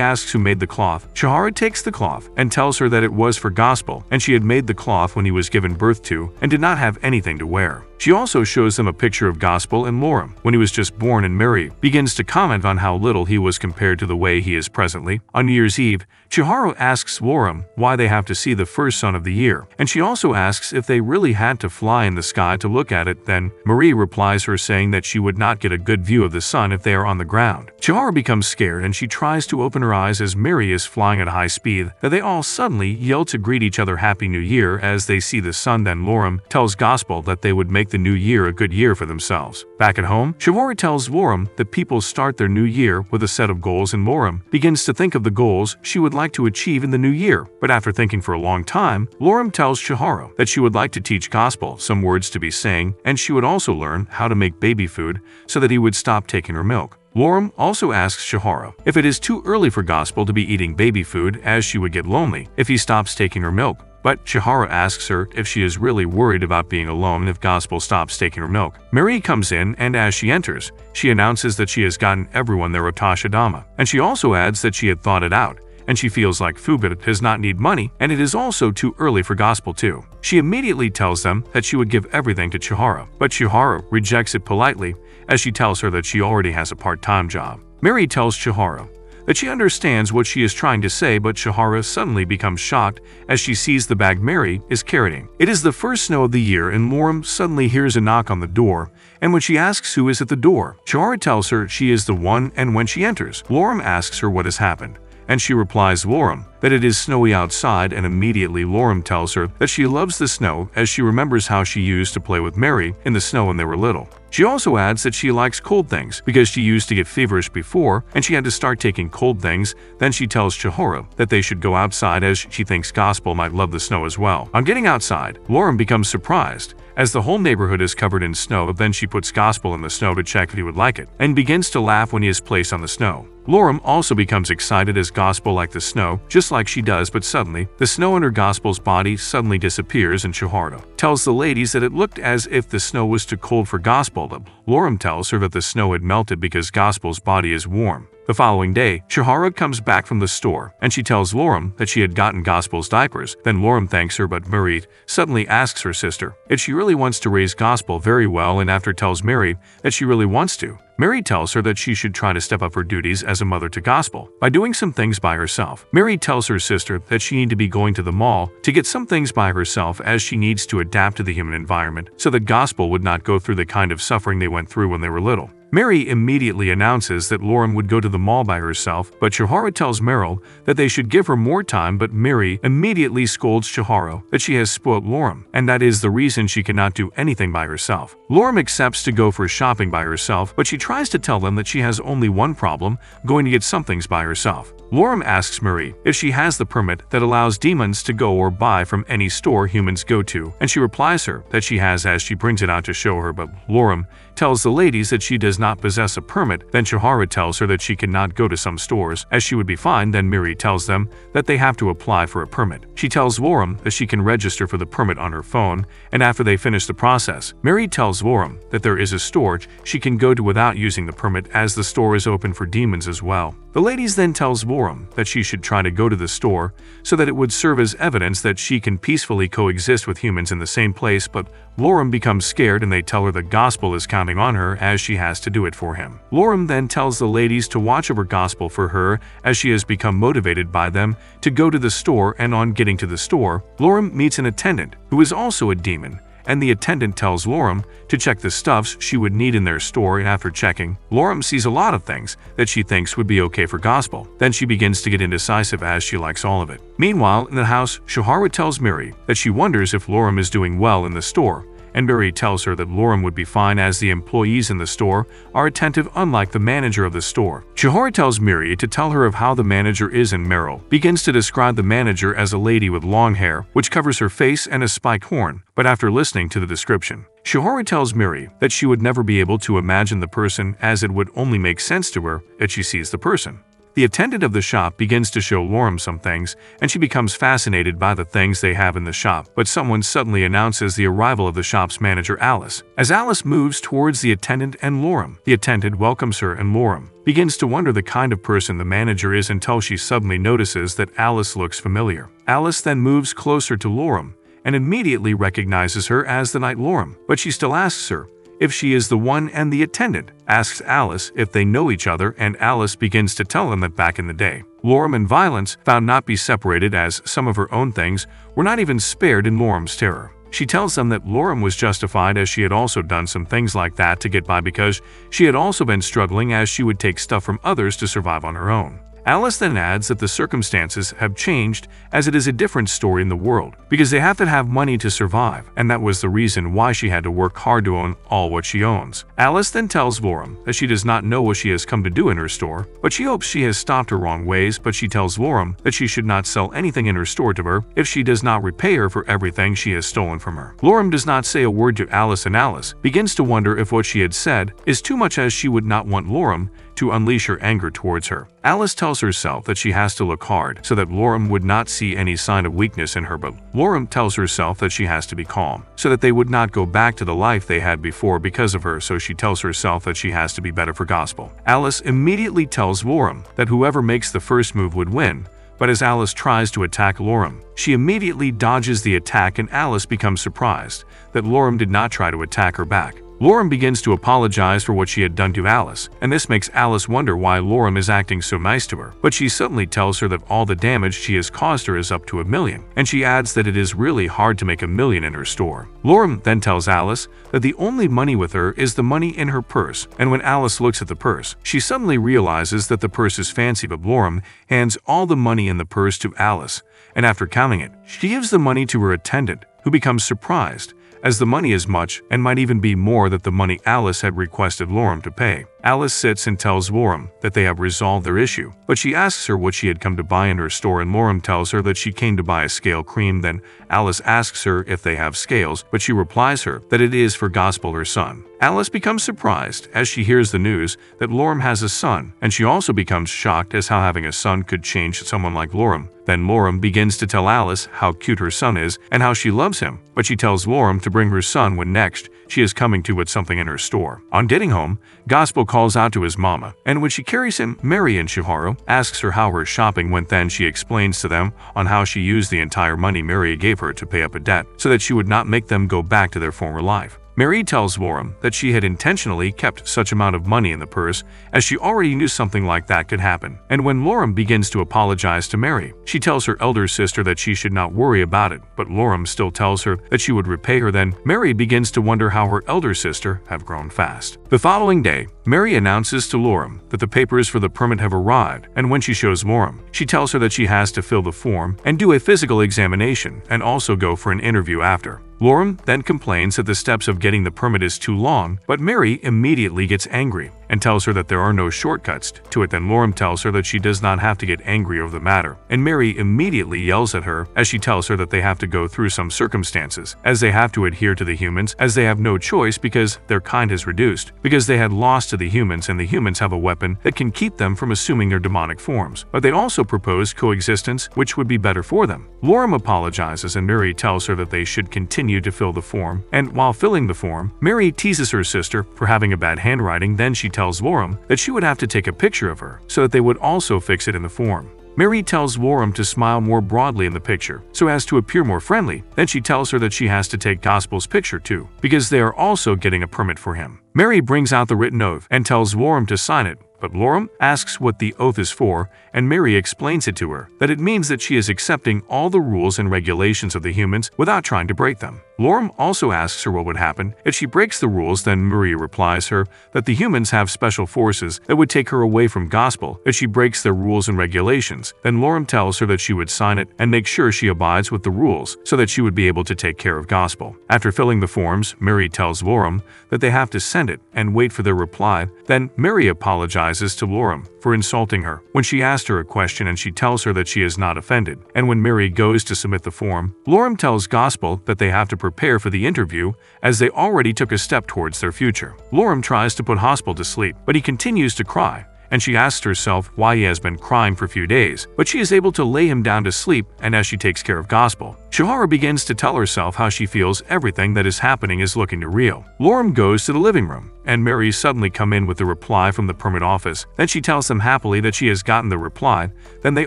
asks who made the cloth, Chihiro takes the cloth and tells her that it was for Gospel, and she had made the cloth when he was given birth to and did not have anything to wear. She also shows them a picture of Gospel and Loram when he was just born, and Mary begins to comment on how little he was compared to the way he is presently. On New Year's Eve, Chihiro asks Loram why they have to see the first sun of the year, and she also asks if they really had to fly in the sky to look at it. Then Marie replies her saying that she would not get a good view of the sun if they are on the ground. Chihiro becomes scared and she tries to open her eyes as Mary is flying at high speed, that they all suddenly yell to greet each other Happy New Year as they see the sun. Then Loram tells Gospel that they would make the new year a good year for themselves. Back at home, Chihiro tells Loram that people start their new year with a set of goals, and Loram begins to think of the goals she would like to achieve in the new year. But after thinking for a long time, Loram tells Chihiro that she would like to teach Gospel some words to be saying, and she would also learn how to make baby food so that he would stop taking her milk. Loram also asks Chihiro if it is too early for Gospel to be eating baby food, as she would get lonely if he stops taking her milk. But Chihiro asks her if she is really worried about being alone if Gospel stops taking her milk. Mary comes in, and as she enters, she announces that she has gotten everyone their Otashidama, and she also adds that she had thought it out, and she feels like Fuga does not need money, and it is also too early for Gospel too. She immediately tells them that she would give everything to Chihiro, but Chihiro rejects it politely as she tells her that she already has a part-time job. Mary tells Chihiro that she understands what she is trying to say, but Chihiro suddenly becomes shocked as she sees the bag Mary is carrying. It is the first snow of the year, and Loram suddenly hears a knock on the door, and when she asks who is at the door, Chihiro tells her she is the one, and when she enters, Loram asks her what has happened, and she replies Loram that it is snowy outside, and immediately Loram tells her that she loves the snow as she remembers how she used to play with Mary in the snow when they were little. She also adds that she likes cold things because she used to get feverish before and she had to start taking cold things. Then she tells Chihiro that they should go outside as she thinks Gospel might love the snow as well. On getting outside, Loram becomes surprised as the whole neighborhood is covered in snow. Then she puts Gospel in the snow to check if he would like it and begins to laugh when he is placed on the snow. Loram also becomes excited as Gospel likes the snow, just like she does, but suddenly, the snow under Gospel's body suddenly disappears, and Chihiro tells the ladies that it looked as if the snow was too cold for Gospel. Loram tells her that the snow had melted because Gospel's body is warm. The following day, Chihiro comes back from the store, and she tells Loram that she had gotten Gospel's diapers. Then Loram thanks her, but Mary suddenly asks her sister if she really wants to raise Gospel very well, and after tells Mary that she really wants to. Mary tells her that she should try to step up her duties as a mother to Gospel by doing some things by herself. Mary tells her sister that she needs to be going to the mall to get some things by herself as she needs to adapt to the human environment so that Gospel would not go through the kind of suffering they went through when they were little. Mary immediately announces that Loram would go to the mall by herself, but Chihiro tells Meryl that they should give her more time, but Mary immediately scolds Chihiro that she has spoiled Loram, and that is the reason she cannot do anything by herself. Loram accepts to go for shopping by herself, but she tries to tell them that she has only one problem, going to get some things by herself. Loram asks Marie if she has the permit that allows demons to go or buy from any store humans go to, and she replies her that she has as she brings it out to show her, but Loram tells the ladies that she does not possess a permit. Then Shihara tells her that she cannot go to some stores as she would be fined. Then Miri tells them that they have to apply for a permit. She tells Loram that she can register for the permit on her phone, and after they finish the process, Miri tells Loram that there is a store she can go to without using the permit as the store is open for demons as well. The ladies then tells Loram that she should try to go to the store so that it would serve as evidence that she can peacefully coexist with humans in the same place, but Loram becomes scared and they tell her the Gospel is counting on her as she has to do it for him. Loram then tells the ladies to watch over Gospel for her as she has become motivated by them to go to the store, and on getting to the store, Loram meets an attendant who is also a demon, and the attendant tells Loram to check the stuffs she would need in their store, and after checking, Loram sees a lot of things that she thinks would be okay for Gospel. Then she begins to get indecisive as she likes all of it. Meanwhile, in the house, Shihara tells Miri that she wonders if Loram is doing well in the store, and Miri tells her that Loram would be fine as the employees in the store are attentive unlike the manager of the store. Shihara tells Miri to tell her of how the manager is, and Meryl begins to describe the manager as a lady with long hair which covers her face and a spiked horn, but after listening to the description, Shihara tells Miri that she would never be able to imagine the person as it would only make sense to her if she sees the person. The attendant of the shop begins to show Loram some things, and she becomes fascinated by the things they have in the shop, but someone suddenly announces the arrival of the shop's manager Alice. As Alice moves towards the attendant and Loram, the attendant welcomes her, and Loram begins to wonder the kind of person the manager is until she suddenly notices that Alice looks familiar. Alice then moves closer to Loram and immediately recognizes her as the Night Loram, but she still asks her if she is the one, and the attendant asks Alice if they know each other, and Alice begins to tell them that back in the day, Loram and Violence found not be separated as some of her own things were not even spared in Loram's terror. She tells them that Loram was justified as she had also done some things like that to get by because she had also been struggling as she would take stuff from others to survive on her own. Alice then adds that the circumstances have changed as it is a different story in the world because they have to have money to survive, and that was the reason why she had to work hard to own all what she owns. Alice then tells Loram that she does not know what she has come to do in her store, but she hopes she has stopped her wrong ways, but she tells Loram that she should not sell anything in her store to her if she does not repay her for everything she has stolen from her. Loram does not say a word to Alice, and Alice begins to wonder if what she had said is too much as she would not want Loram to unleash her anger towards her. Alice tells herself that she has to look hard so that Loram would not see any sign of weakness in her, but Loram tells herself that she has to be calm so that they would not go back to the life they had before because of her, so she tells herself that she has to be better for Gospel. Alice immediately tells Loram that whoever makes the first move would win, but as Alice tries to attack Loram, she immediately dodges the attack, and Alice becomes surprised that Loram did not try to attack her back. Loram begins to apologize for what she had done to Alice, and this makes Alice wonder why Loram is acting so nice to her, but she suddenly tells her that all the damage she has caused her is up to $1 million, and she adds that it is really hard to make $1 million in her store. Loram then tells Alice that the only money with her is the money in her purse, and when Alice looks at the purse, she suddenly realizes that the purse is fancy, but Loram hands all the money in the purse to Alice, and after counting it, she gives the money to her attendant, who becomes surprised, as the money is much and might even be more than the money Alice had requested Loram to pay. Alice sits and tells Loram that they have resolved their issue, but she asks her what she had come to buy in her store, and Loram tells her that she came to buy a scale cream. Then Alice asks her if they have scales, but she replies her that it is for Gospel, her son. Alice becomes surprised as she hears the news that Loram has a son, and she also becomes shocked as how having a son could change someone like Loram. Then Loram begins to tell Alice how cute her son is and how she loves him, but she tells Loram to bring her son when next she is coming to with something in her store. On getting home, Gospel calls out to his mama, and when she carries him, Mary and Shihara asks her how her shopping went. Then she explains to them on how she used the entire money Mary gave her to pay up a debt so that she would not make them go back to their former life. Mary tells Loram that she had intentionally kept such amount of money in the purse as she already knew something like that could happen. And when Loram begins to apologize to Mary, she tells her elder sister that she should not worry about it, but Loram still tells her that she would repay her. Then Mary begins to wonder how her elder sister have grown fast. The following day, Mary announces to Loram that the papers for the permit have arrived, and when she shows Loram, she tells her that she has to fill the form and do a physical examination and also go for an interview after. Loram then complains that the steps of getting the permit is too long, but Mary immediately gets angry and tells her that there are no shortcuts to it. Then Lorem tells her that she does not have to get angry over the matter, and Mary immediately yells at her as she tells her that they have to go through some circumstances, as they have to adhere to the humans, as they have no choice because their kind is reduced, because they had lost to the humans and the humans have a weapon that can keep them from assuming their demonic forms. But they also proposed coexistence, which would be better for them. Lorem apologizes and Mary tells her that they should continue to fill the form, and while filling the form, Mary teases her sister for having a bad handwriting. Then she tells Lorem that she would have to take a picture of her so that they would also fix it in the form. Mary tells Lorem to smile more broadly in the picture so as to appear more friendly. Then she tells her that she has to take Gospel's picture too, because they are also getting a permit for him. Mary brings out the written oath and tells Lorem to sign it, but Lorem asks what the oath is for, and Mary explains it to her, that it means that she is accepting all the rules and regulations of the humans without trying to break them. Lorem also asks her what would happen if she breaks the rules. Then Marie replies her that the humans have special forces that would take her away from Gospel if she breaks their rules and regulations. Then Lorem tells her that she would sign it and make sure she abides with the rules so that she would be able to take care of Gospel. After filling the forms, Mary tells Lorem that they have to send it and wait for their reply. Then Mary apologizes to Lorem for insulting her when she asked her a question, and she tells her that she is not offended. And when Mary goes to submit the form, Lorem tells Gospel that they have to prepare for the interview as they already took a step towards their future. Lorem tries to put Gospel to sleep, but he continues to cry, and she asks herself why he has been crying for a few days, but she is able to lay him down to sleep. And as she takes care of Gospel, Shihara begins to tell herself how she feels everything that is happening is looking real. Lorem goes to the living room, and Mary suddenly come in with the reply from the permit office. Then she tells them happily that she has gotten the reply. Then they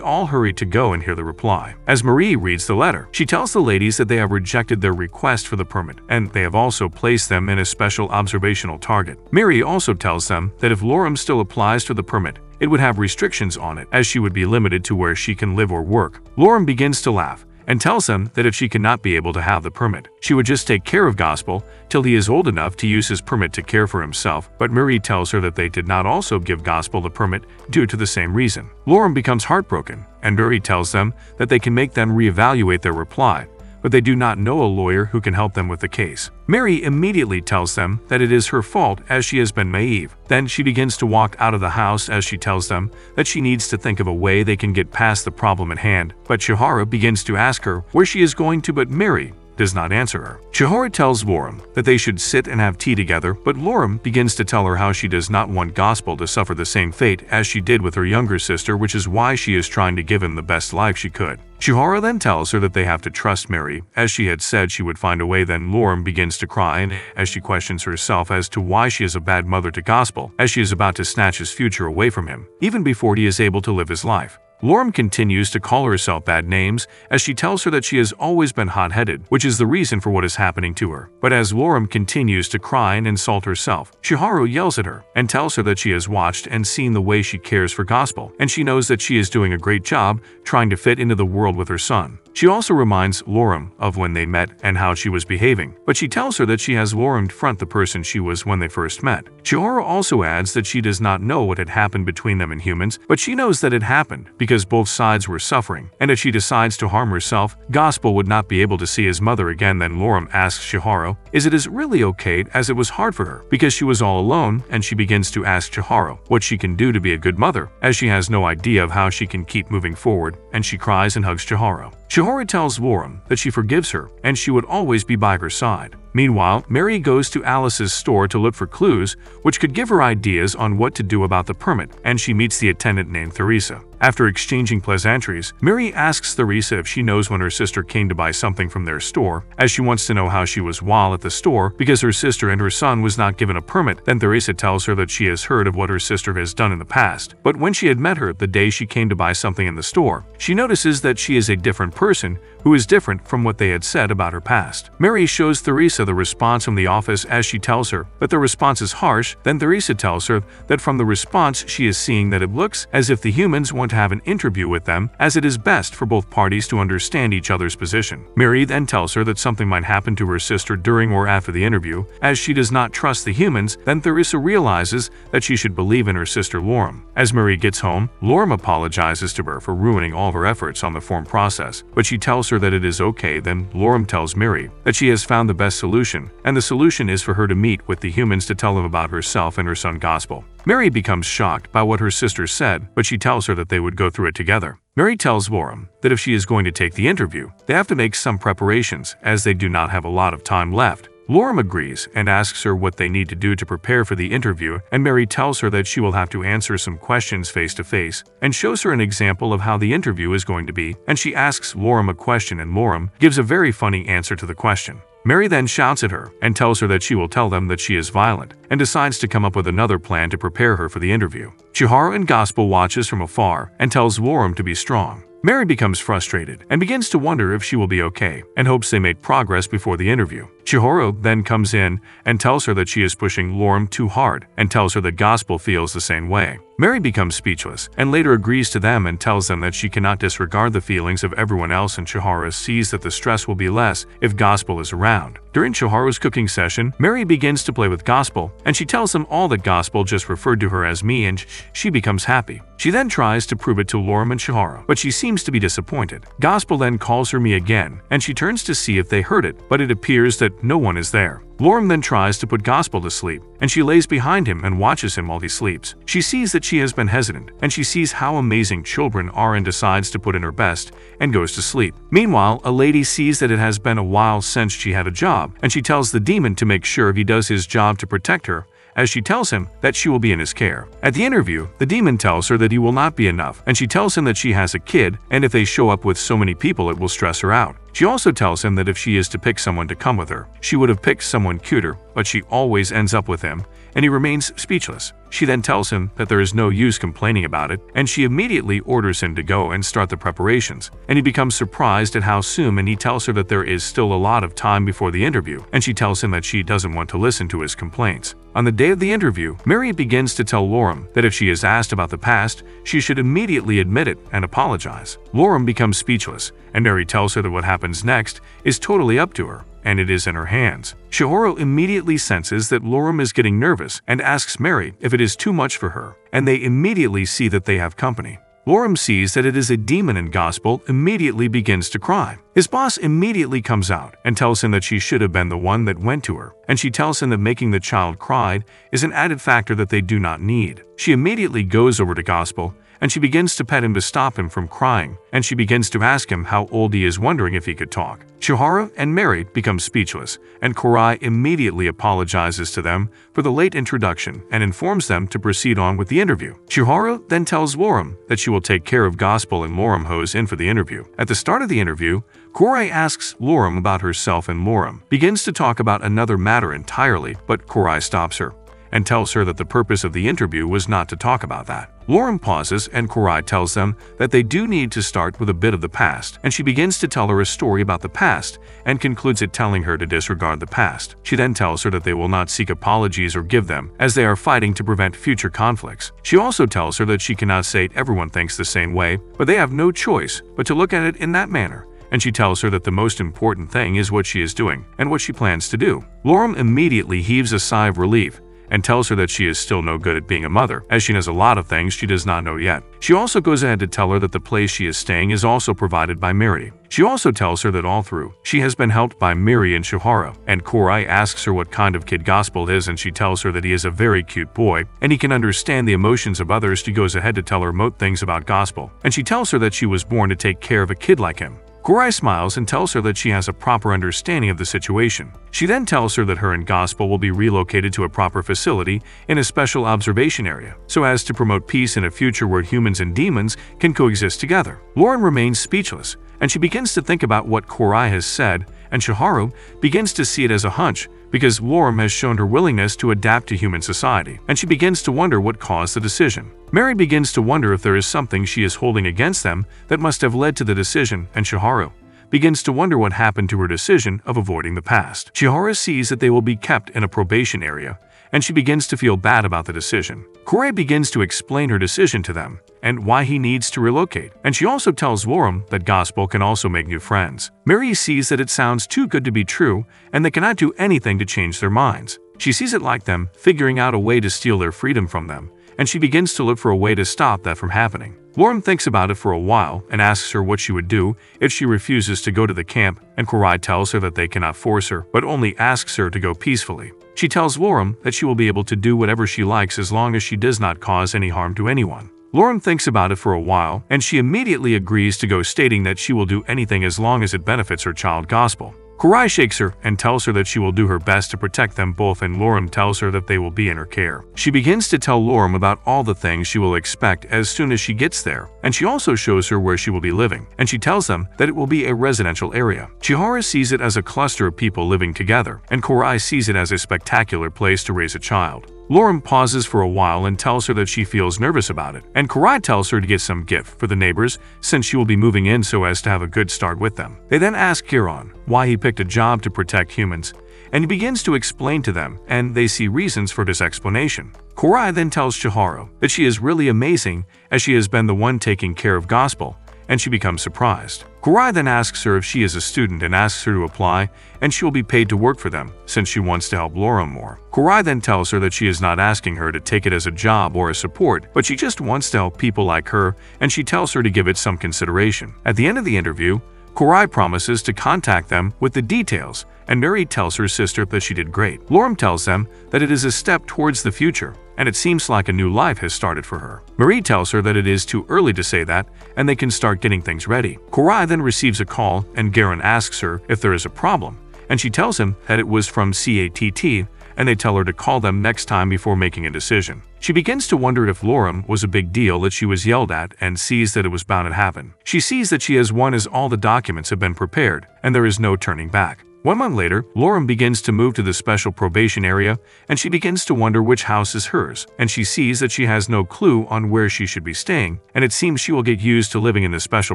all hurry to go and hear the reply. As Marie reads the letter, she tells the ladies that they have rejected their request for the permit, and they have also placed them in a special observational target. Mary also tells them that if Lorem still applies to the permit, it would have restrictions on it, as she would be limited to where she can live or work. Lorem begins to laugh and tells them that if she cannot be able to have the permit, she would just take care of Gospel till he is old enough to use his permit to care for himself. But Mary tells her that they did not also give Gospel the permit due to the same reason. Lorem becomes heartbroken, and Mary tells them that they can make them reevaluate their reply, but they do not know a lawyer who can help them with the case. Mary immediately tells them that it is her fault as she has been naive. Then she begins to walk out of the house as she tells them that she needs to think of a way they can get past the problem at hand. But Shihara begins to ask her where she is going to, but Mary does not answer her. Shihara tells Lorem that they should sit and have tea together, but Lorem begins to tell her how she does not want Gospel to suffer the same fate as she did with her younger sister, which is why she is trying to give him the best life she could. Shihara then tells her that they have to trust Mary, as she had said she would find a way. Then Lorem begins to cry, and as she questions herself as to why she is a bad mother to Gospel, as she is about to snatch his future away from him, even before he is able to live his life. Lorem continues to call herself bad names as she tells her that she has always been hot-headed, which is the reason for what is happening to her. But as Lorem continues to cry and insult herself, Shiharu yells at her and tells her that she has watched and seen the way she cares for Gospel, and she knows that she is doing a great job trying to fit into the world with her son. She also reminds Lorem of when they met and how she was behaving, but she tells her that she has Lorem front the person she was when they first met. Shiharu also adds that she does not know what had happened between them and humans, but she knows that it happened because both sides were suffering, and if she decides to harm herself, Gospel would not be able to see his mother again. Then Lorem asks Shiharu, is it really okay, as it was hard for her because she was all alone, and she begins to ask Shiharu what she can do to be a good mother, as she has no idea of how she can keep moving forward, and she cries and hugs Shiharu. Shiharu tells Lorem that she forgives her and she would always be by her side. Meanwhile, Mary goes to Alice's store to look for clues which could give her ideas on what to do about the permit, and she meets the attendant named Theresa. After exchanging pleasantries, Mary asks Theresa if she knows when her sister came to buy something from their store, as she wants to know how she was while at the store because her sister and her son was not given a permit. Then Theresa tells her that she has heard of what her sister has done in the past, but when she had met her the day she came to buy something in the store, she notices that she is a different person who is different from what they had said about her past. Mary shows Theresa the response from the office as she tells her that the response is harsh. Then Theresa tells her that from the response she is seeing that it looks as if the humans want to have an interview with them, as it is best for both parties to understand each other's position. Mary then tells her that something might happen to her sister during or after the interview, as she does not trust the humans. Then Theresa realizes that she should believe in her sister Lorem. As Mary gets home, Lorem apologizes to her for ruining all of her efforts on the form process, but she tells her that it is okay. Then Lorem tells Mary that she has found the best solution, and the solution is for her to meet with the humans to tell them about herself and her son Gospel. Mary becomes shocked by what her sister said, but she tells her that they would go through it together. Mary tells Loram that if she is going to take the interview, they have to make some preparations as they do not have a lot of time left. Loram agrees and asks her what they need to do to prepare for the interview, and Mary tells her that she will have to answer some questions face to face and shows her an example of how the interview is going to be, and she asks Loram a question and Loram gives a very funny answer to the question. Mary then shouts at her and tells her that she will tell them that she is violent and decides to come up with another plan to prepare her for the interview. Chihiro and Gospel watches from afar and tells Loram to be strong. Mary becomes frustrated and begins to wonder if she will be okay and hopes they made progress before the interview. Chihiro then comes in and tells her that she is pushing Loram too hard and tells her that Gospel feels the same way. Mary becomes speechless and later agrees to them and tells them that she cannot disregard the feelings of everyone else, and Chihiro sees that the stress will be less if Gospel is around. During Chihiro's cooking session, Mary begins to play with Gospel and she tells them all that Gospel just referred to her as me, and she becomes happy. She then tries to prove it to Loram and Chihiro, but she seems to be disappointed. Gospel then calls her me again and she turns to see if they heard it, but it appears that no one is there. Loram then tries to put Gospel to sleep, and she lays behind him and watches him while he sleeps. She sees that she has been hesitant, and she sees how amazing children are and decides to put in her best and goes to sleep. Meanwhile, a lady sees that it has been a while since she had a job, and she tells the demon to make sure he does his job to protect her, as she tells him that she will be in his care. At the interview, the demon tells her that he will not be enough, and she tells him that she has a kid, and if they show up with so many people it will stress her out. She also tells him that if she is to pick someone to come with her, she would have picked someone cuter, but she always ends up with him, and he remains speechless. She then tells him that there is no use complaining about it, and she immediately orders him to go and start the preparations, and he becomes surprised at how soon, and he tells her that there is still a lot of time before the interview, and she tells him that she doesn't want to listen to his complaints. On the day of the interview, Mary begins to tell Loram that if she is asked about the past, she should immediately admit it and apologize. Loram becomes speechless, and Mary tells her that what happens next is totally up to her, and it is in her hands. Chihiro immediately senses that Loram is getting nervous and asks Mary if it is too much for her, and they immediately see that they have company. Loram sees that it is a demon, and Gospel immediately begins to cry. His boss immediately comes out and tells him that she should have been the one that went to her, and she tells him that making the child cry is an added factor that they do not need. She immediately goes over to Gospel and she begins to pet him to stop him from crying, and she begins to ask him how old he is, wondering if he could talk. Chihiro and Mary become speechless, and Kurai immediately apologizes to them for the late introduction and informs them to proceed on with the interview. Chihiro then tells Loram that she will take care of Gospel, and Loram goes in for the interview. At the start of the interview, Kurai asks Loram about herself, and Loram begins to talk about another matter entirely, but Kurai stops her and tells her that the purpose of the interview was not to talk about that. Loram pauses and Kurai tells them that they do need to start with a bit of the past, and she begins to tell her a story about the past and concludes it telling her to disregard the past. She then tells her that they will not seek apologies or give them, as they are fighting to prevent future conflicts. She also tells her that she cannot say everyone thinks the same way, but they have no choice but to look at it in that manner. And she tells her that the most important thing is what she is doing and what she plans to do. Loram immediately heaves a sigh of relief and tells her that she is still no good at being a mother, as she knows a lot of things she does not know yet. She also goes ahead to tell her that the place she is staying is also provided by Mary. She also tells her that all through, she has been helped by Miri and Chihiro, and Kurai asks her what kind of kid Gospel is, and she tells her that he is a very cute boy, and he can understand the emotions of others. She goes ahead to tell her remote things about Gospel, and she tells her that she was born to take care of a kid like him. Kurai smiles and tells her that she has a proper understanding of the situation. She then tells her that her and Gospel will be relocated to a proper facility in a special observation area, so as to promote peace in a future where humans and demons can coexist together. Lauren remains speechless, and she begins to think about what Kurai has said, and Shiharu begins to see it as a hunch, because Loram has shown her willingness to adapt to human society, and she begins to wonder what caused the decision. Mary begins to wonder if there is something she is holding against them that must have led to the decision, and Shiharu begins to wonder what happened to her decision of avoiding the past. Shiharu sees that they will be kept in a probation area, and she begins to feel bad about the decision. Kurai begins to explain her decision to them and why he needs to relocate, and she also tells Loram that Gospel can also make new friends. Mary sees that it sounds too good to be true and they cannot do anything to change their minds. She sees it like them figuring out a way to steal their freedom from them, and she begins to look for a way to stop that from happening. Loram thinks about it for a while and asks her what she would do if she refuses to go to the camp, and Kurai tells her that they cannot force her, but only asks her to go peacefully. She tells Lorum that she will be able to do whatever she likes as long as she does not cause any harm to anyone. Lorum thinks about it for a while, and she immediately agrees to go, stating that she will do anything as long as it benefits her child Gospel. Kurai shakes her and tells her that she will do her best to protect them both, and Lorum tells her that they will be in her care. She begins to tell Lorum about all the things she will expect as soon as she gets there, and she also shows her where she will be living, and she tells them that it will be a residential area. Chihara sees it as a cluster of people living together, and Kurai sees it as a spectacular place to raise a child. Lorum pauses for a while and tells her that she feels nervous about it, and Kurai tells her to get some gift for the neighbors since she will be moving in so as to have a good start with them. They then ask Kiron why he picked a job to protect humans, and he begins to explain to them, and they see reasons for this explanation. Kurai then tells Chihara that she is really amazing as she has been the one taking care of Gospel, and she becomes surprised. Kurai then asks her if she is a student and asks her to apply, and she will be paid to work for them since she wants to help Lorum more. Kurai then tells her that she is not asking her to take it as a job or a support, but she just wants to help people like her, and she tells her to give it some consideration. At the end of the interview, Kurai promises to contact them with the details, and Mary tells her sister that she did great. Lorum tells them that it is a step towards the future, and it seems like a new life has started for her. Marie tells her that it is too early to say that, and they can start getting things ready. Kurai then receives a call, and Garen asks her if there is a problem, and she tells him that it was from CATT, and they tell her to call them next time before making a decision. She begins to wonder if Lorum was a big deal that she was yelled at, and sees that it was bound to happen. She sees that she has won as all the documents have been prepared, and there is no turning back. 1 month later, Lorum begins to move to the special probation area, and she begins to wonder which house is hers, and she sees that she has no clue on where she should be staying, and it seems she will get used to living in the special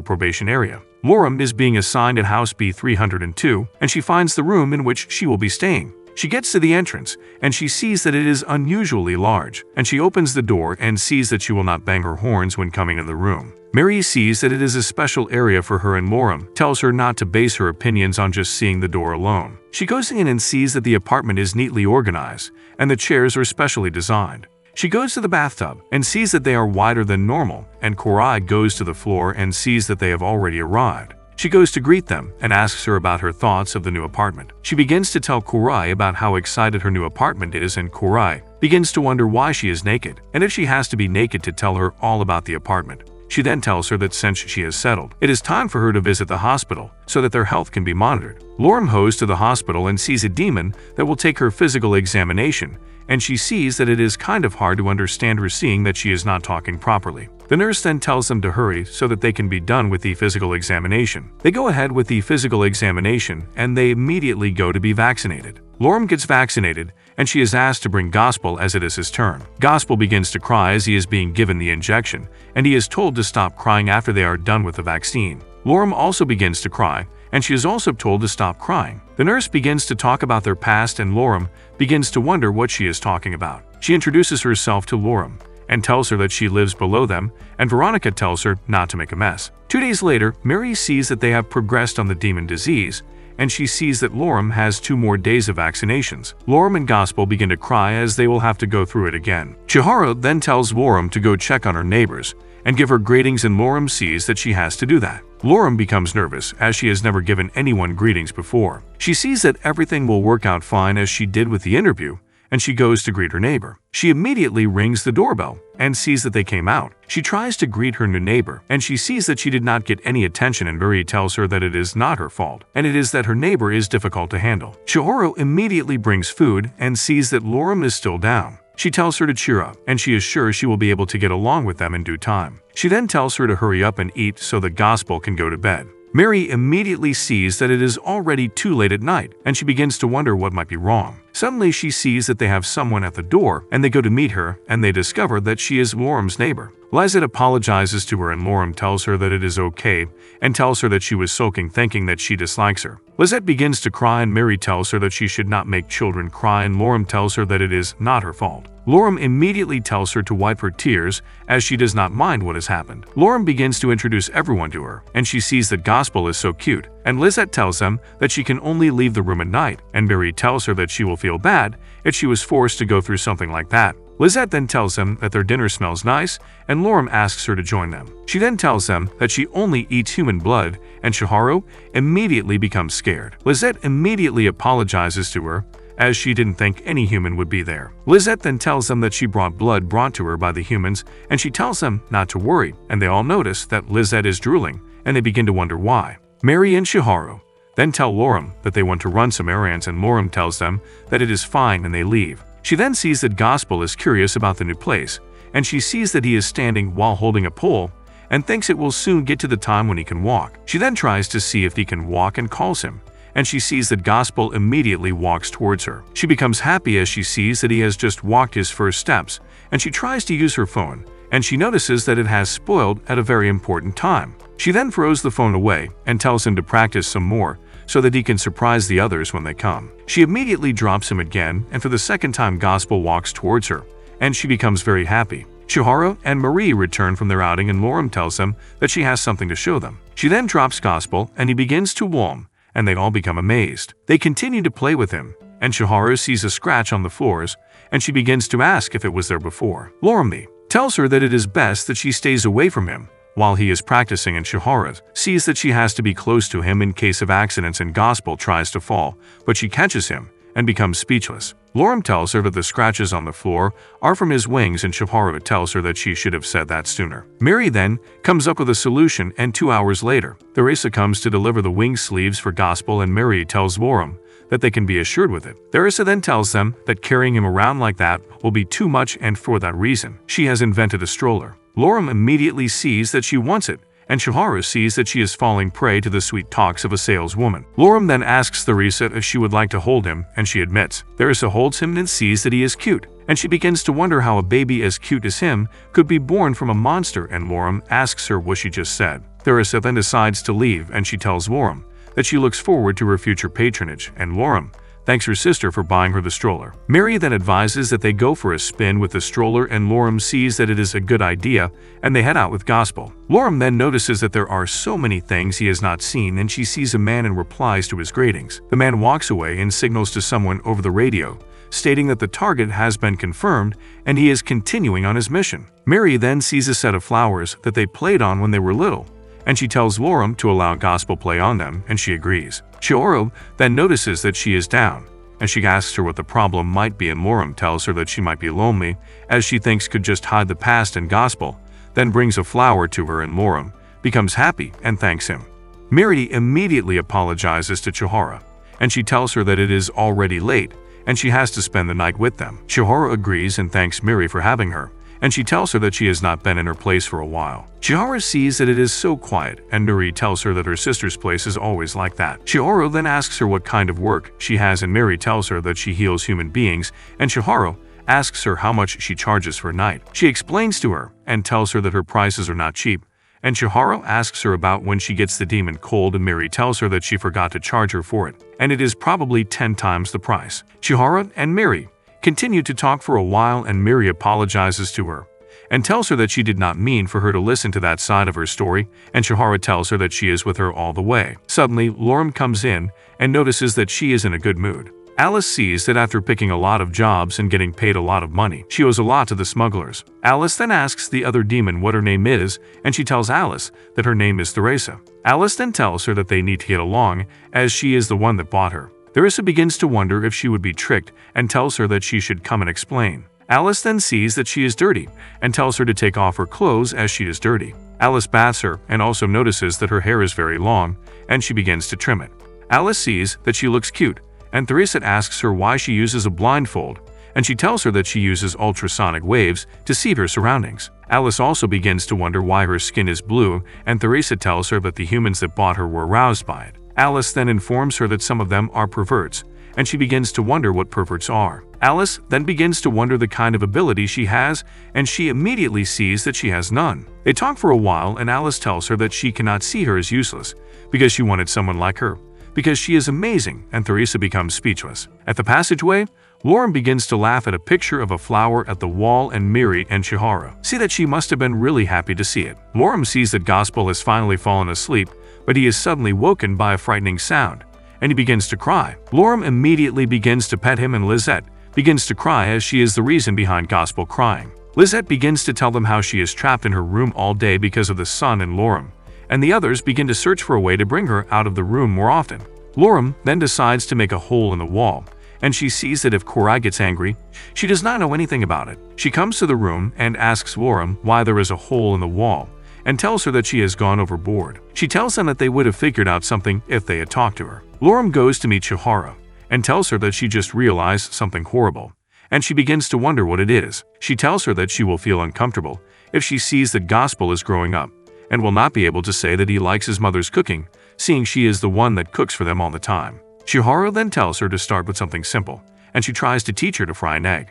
probation area. Lorum is being assigned at house B302, and she finds the room in which she will be staying. She gets to the entrance, and she sees that it is unusually large, and she opens the door and sees that she will not bang her horns when coming in the room. Mary sees that it is a special area for her, and Lorum tells her not to base her opinions on just seeing the door alone. She goes in and sees that the apartment is neatly organized, and the chairs are specially designed. She goes to the bathtub and sees that they are wider than normal, and Kurai goes to the floor and sees that they have already arrived. She goes to greet them and asks her about her thoughts of the new apartment. She begins to tell Kurai about how excited her new apartment is, and Kurai begins to wonder why she is naked, and if she has to be naked to tell her all about the apartment. She then tells her that since she has settled, it is time for her to visit the hospital so that their health can be monitored. Lorum goes to the hospital and sees a demon that will take her physical examination, and she sees that it is kind of hard to understand her seeing that she is not talking properly. The nurse then tells them to hurry so that they can be done with the physical examination. They go ahead with the physical examination, and they immediately go to be vaccinated. Lorum gets vaccinated, and she is asked to bring Gospel as it is his turn. Gospel begins to cry as he is being given the injection, and he is told to stop crying after they are done with the vaccine. Lorum also begins to cry, and she is also told to stop crying. The nurse begins to talk about their past, and Lorum begins to wonder what she is talking about. She introduces herself to Lorum and tells her that she lives below them, and Veronica tells her not to make a mess. 2 days later, Mary sees that they have progressed on the demon disease, and she sees that Lorum has 2 more days of vaccinations. Lorum and Gospel begin to cry as they will have to go through it again. Chihara then tells Lorum to go check on her neighbors and give her greetings, and Lorum sees that she has to do that. Lorum becomes nervous as she has never given anyone greetings before. She sees that everything will work out fine as she did with the interview, and she goes to greet her neighbor. She immediately rings the doorbell and sees that they came out. She tries to greet her new neighbor, and she sees that she did not get any attention, and Mary tells her that it is not her fault, and it is that her neighbor is difficult to handle. Chihoro immediately brings food and sees that Lorum is still down. She tells her to cheer up, and she is sure she will be able to get along with them in due time. She then tells her to hurry up and eat so that Gospel can go to bed. Mary immediately sees that it is already too late at night, and she begins to wonder what might be wrong. Suddenly, she sees that they have someone at the door, and they go to meet her, and they discover that she is Lorum's neighbor. Lizette apologizes to her, and Lorum tells her that it is okay, and tells her that she was sulking, thinking that she dislikes her. Lizette begins to cry, and Mary tells her that she should not make children cry, and Lorum tells her that it is not her fault. Lorum immediately tells her to wipe her tears, as she does not mind what has happened. Lorum begins to introduce everyone to her, and she sees that Gospel is so cute, and Lizette tells them that she can only leave the room at night, and Mary tells her that she will feel bad if she was forced to go through something like that. Lizette then tells them that their dinner smells nice, and Lorum asks her to join them. She then tells them that she only eats human blood, and Chihiro immediately becomes scared. Lizette immediately apologizes to her, as she didn't think any human would be there. Lizette then tells them that she brought blood brought to her by the humans, and she tells them not to worry, and they all notice that Lizette is drooling, and they begin to wonder why. Mary and Shiharu then tell Loram that they want to run some errands, and Loram tells them that it is fine, and they leave. She then sees that Gospel is curious about the new place, and she sees that he is standing while holding a pole and thinks it will soon get to the time when he can walk. She then tries to see if he can walk and calls him, and she sees that Gospel immediately walks towards her. She becomes happy as she sees that he has just walked his first steps, and she tries to use her phone, and she notices that it has spoiled at a very important time. She then throws the phone away and tells him to practice some more so that he can surprise the others when they come. She immediately drops him again, and for the second time Gospel walks towards her, and she becomes very happy. Shiharu and Marie return from their outing, and Loram tells them that she has something to show them. She then drops Gospel, and he begins to walm, and they all become amazed. They continue to play with him, and Shiharu sees a scratch on the floors, and she begins to ask if it was there before. Loram tells her that it is best that she stays away from him while he is practicing, and Shiharu sees that she has to be close to him in case of accidents, and Gospel tries to fall, but she catches him and becomes speechless. Loram tells her that the scratches on the floor are from his wings, and Shiharu tells her that she should have said that sooner. Mary then comes up with a solution, and 2 hours later, Theresa comes to deliver the wing sleeves for Gospel, and Mary tells Loram that they can be assured with it. Theresa then tells them that carrying him around like that will be too much, and for that reason, she has invented a stroller. Loram immediately sees that she wants it, and Shiharu sees that she is falling prey to the sweet talks of a saleswoman. Loram then asks Theresa if she would like to hold him, and she admits. Theresa holds him and sees that he is cute, and she begins to wonder how a baby as cute as him could be born from a monster, and Loram asks her what she just said. Theresa then decides to leave, and she tells Loram that she looks forward to her future patronage, and Loram thanks her sister for buying her the stroller. Mary then advises that they go for a spin with the stroller, and Loram sees that it is a good idea, and they head out with Gospel. Loram then notices that there are so many things he has not seen, and she sees a man and replies to his greetings. The man walks away and signals to someone over the radio, stating that the target has been confirmed and he is continuing on his mission. Mary then sees a set of flowers that they played on when they were little, and she tells Loram to allow Gospel play on them, and she agrees. Shiharu then notices that she is down, and she asks her what the problem might be, and Loram tells her that she might be lonely, as she thinks could just hide the past, and Gospel then brings a flower to her, and Loram becomes happy and thanks him. Mary immediately apologizes to Shiharu, and she tells her that it is already late, and she has to spend the night with them. Shiharu agrees and thanks Mary for having her, and she tells her that she has not been in her place for a while. Shiharu sees that it is so quiet, and Nuri tells her that her sister's place is always like that. Shiharu then asks her what kind of work she has, and Mary tells her that she heals human beings, and Shiharu asks her how much she charges for a night. She explains to her and tells her that her prices are not cheap, and Shiharu asks her about when she gets the demon cold, and Mary tells her that she forgot to charge her for it, and it is probably 10 times the price. Shiharu and Mary continue to talk for a while, and Mary apologizes to her and tells her that she did not mean for her to listen to that side of her story, and Shiharu tells her that she is with her all the way. Suddenly, Loram comes in and notices that she is in a good mood. Alice sees that after picking a lot of jobs and getting paid a lot of money, she owes a lot to the smugglers. Alice then asks the other demon what her name is, and she tells Alice that her name is Theresa. Alice then tells her that they need to get along, as she is the one that bought her. Theresa begins to wonder if she would be tricked and tells her that she should come and explain. Alice then sees that she is dirty and tells her to take off her clothes as she is dirty. Alice baths her and also notices that her hair is very long, and she begins to trim it. Alice sees that she looks cute, and Theresa asks her why she uses a blindfold, and she tells her that she uses ultrasonic waves to see her surroundings. Alice also begins to wonder why her skin is blue, and Theresa tells her that the humans that bought her were aroused by it. Alice then informs her that some of them are perverts, and she begins to wonder what perverts are. Alice then begins to wonder the kind of ability she has, and she immediately sees that she has none. They talk for a while, and Alice tells her that she cannot see her as useless, because she wanted someone like her, because she is amazing, and Theresa becomes speechless. At the passageway, Loram begins to laugh at a picture of a flower at the wall, and Miri and Shiharu see that she must have been really happy to see it. Loram sees that Gospel has finally fallen asleep, but he is suddenly woken by a frightening sound, and he begins to cry. Loram immediately begins to pet him, and Lizette begins to cry as she is the reason behind Gospel crying. Lizette begins to tell them how she is trapped in her room all day because of the sun, and Loram and the others begin to search for a way to bring her out of the room more often. Loram then decides to make a hole in the wall, and she sees that if Korai gets angry, she does not know anything about it. She comes to the room and asks Lorum why there is a hole in the wall, and tells her that she has gone overboard. She tells them that they would have figured out something if they had talked to her. Lorum goes to meet Chihara and tells her that she just realized something horrible, and she begins to wonder what it is. She tells her that she will feel uncomfortable if she sees that Gospel is growing up, and will not be able to say that he likes his mother's cooking, seeing she is the one that cooks for them all the time. Chihara then tells her to start with something simple, and she tries to teach her to fry an egg.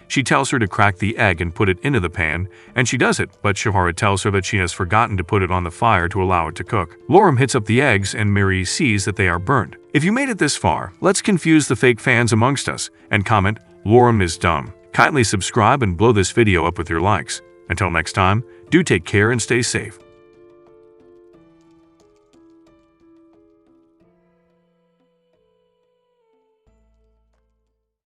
She tells her to crack the egg and put it into the pan, and she does it, but Chihara tells her that she has forgotten to put it on the fire to allow it to cook. Lorum hits up the eggs and Miri sees that they are burnt. If you made it this far, let's confuse the fake fans amongst us, and comment, Lorum is dumb. Kindly subscribe and blow this video up with your likes. Until next time, do take care and stay safe.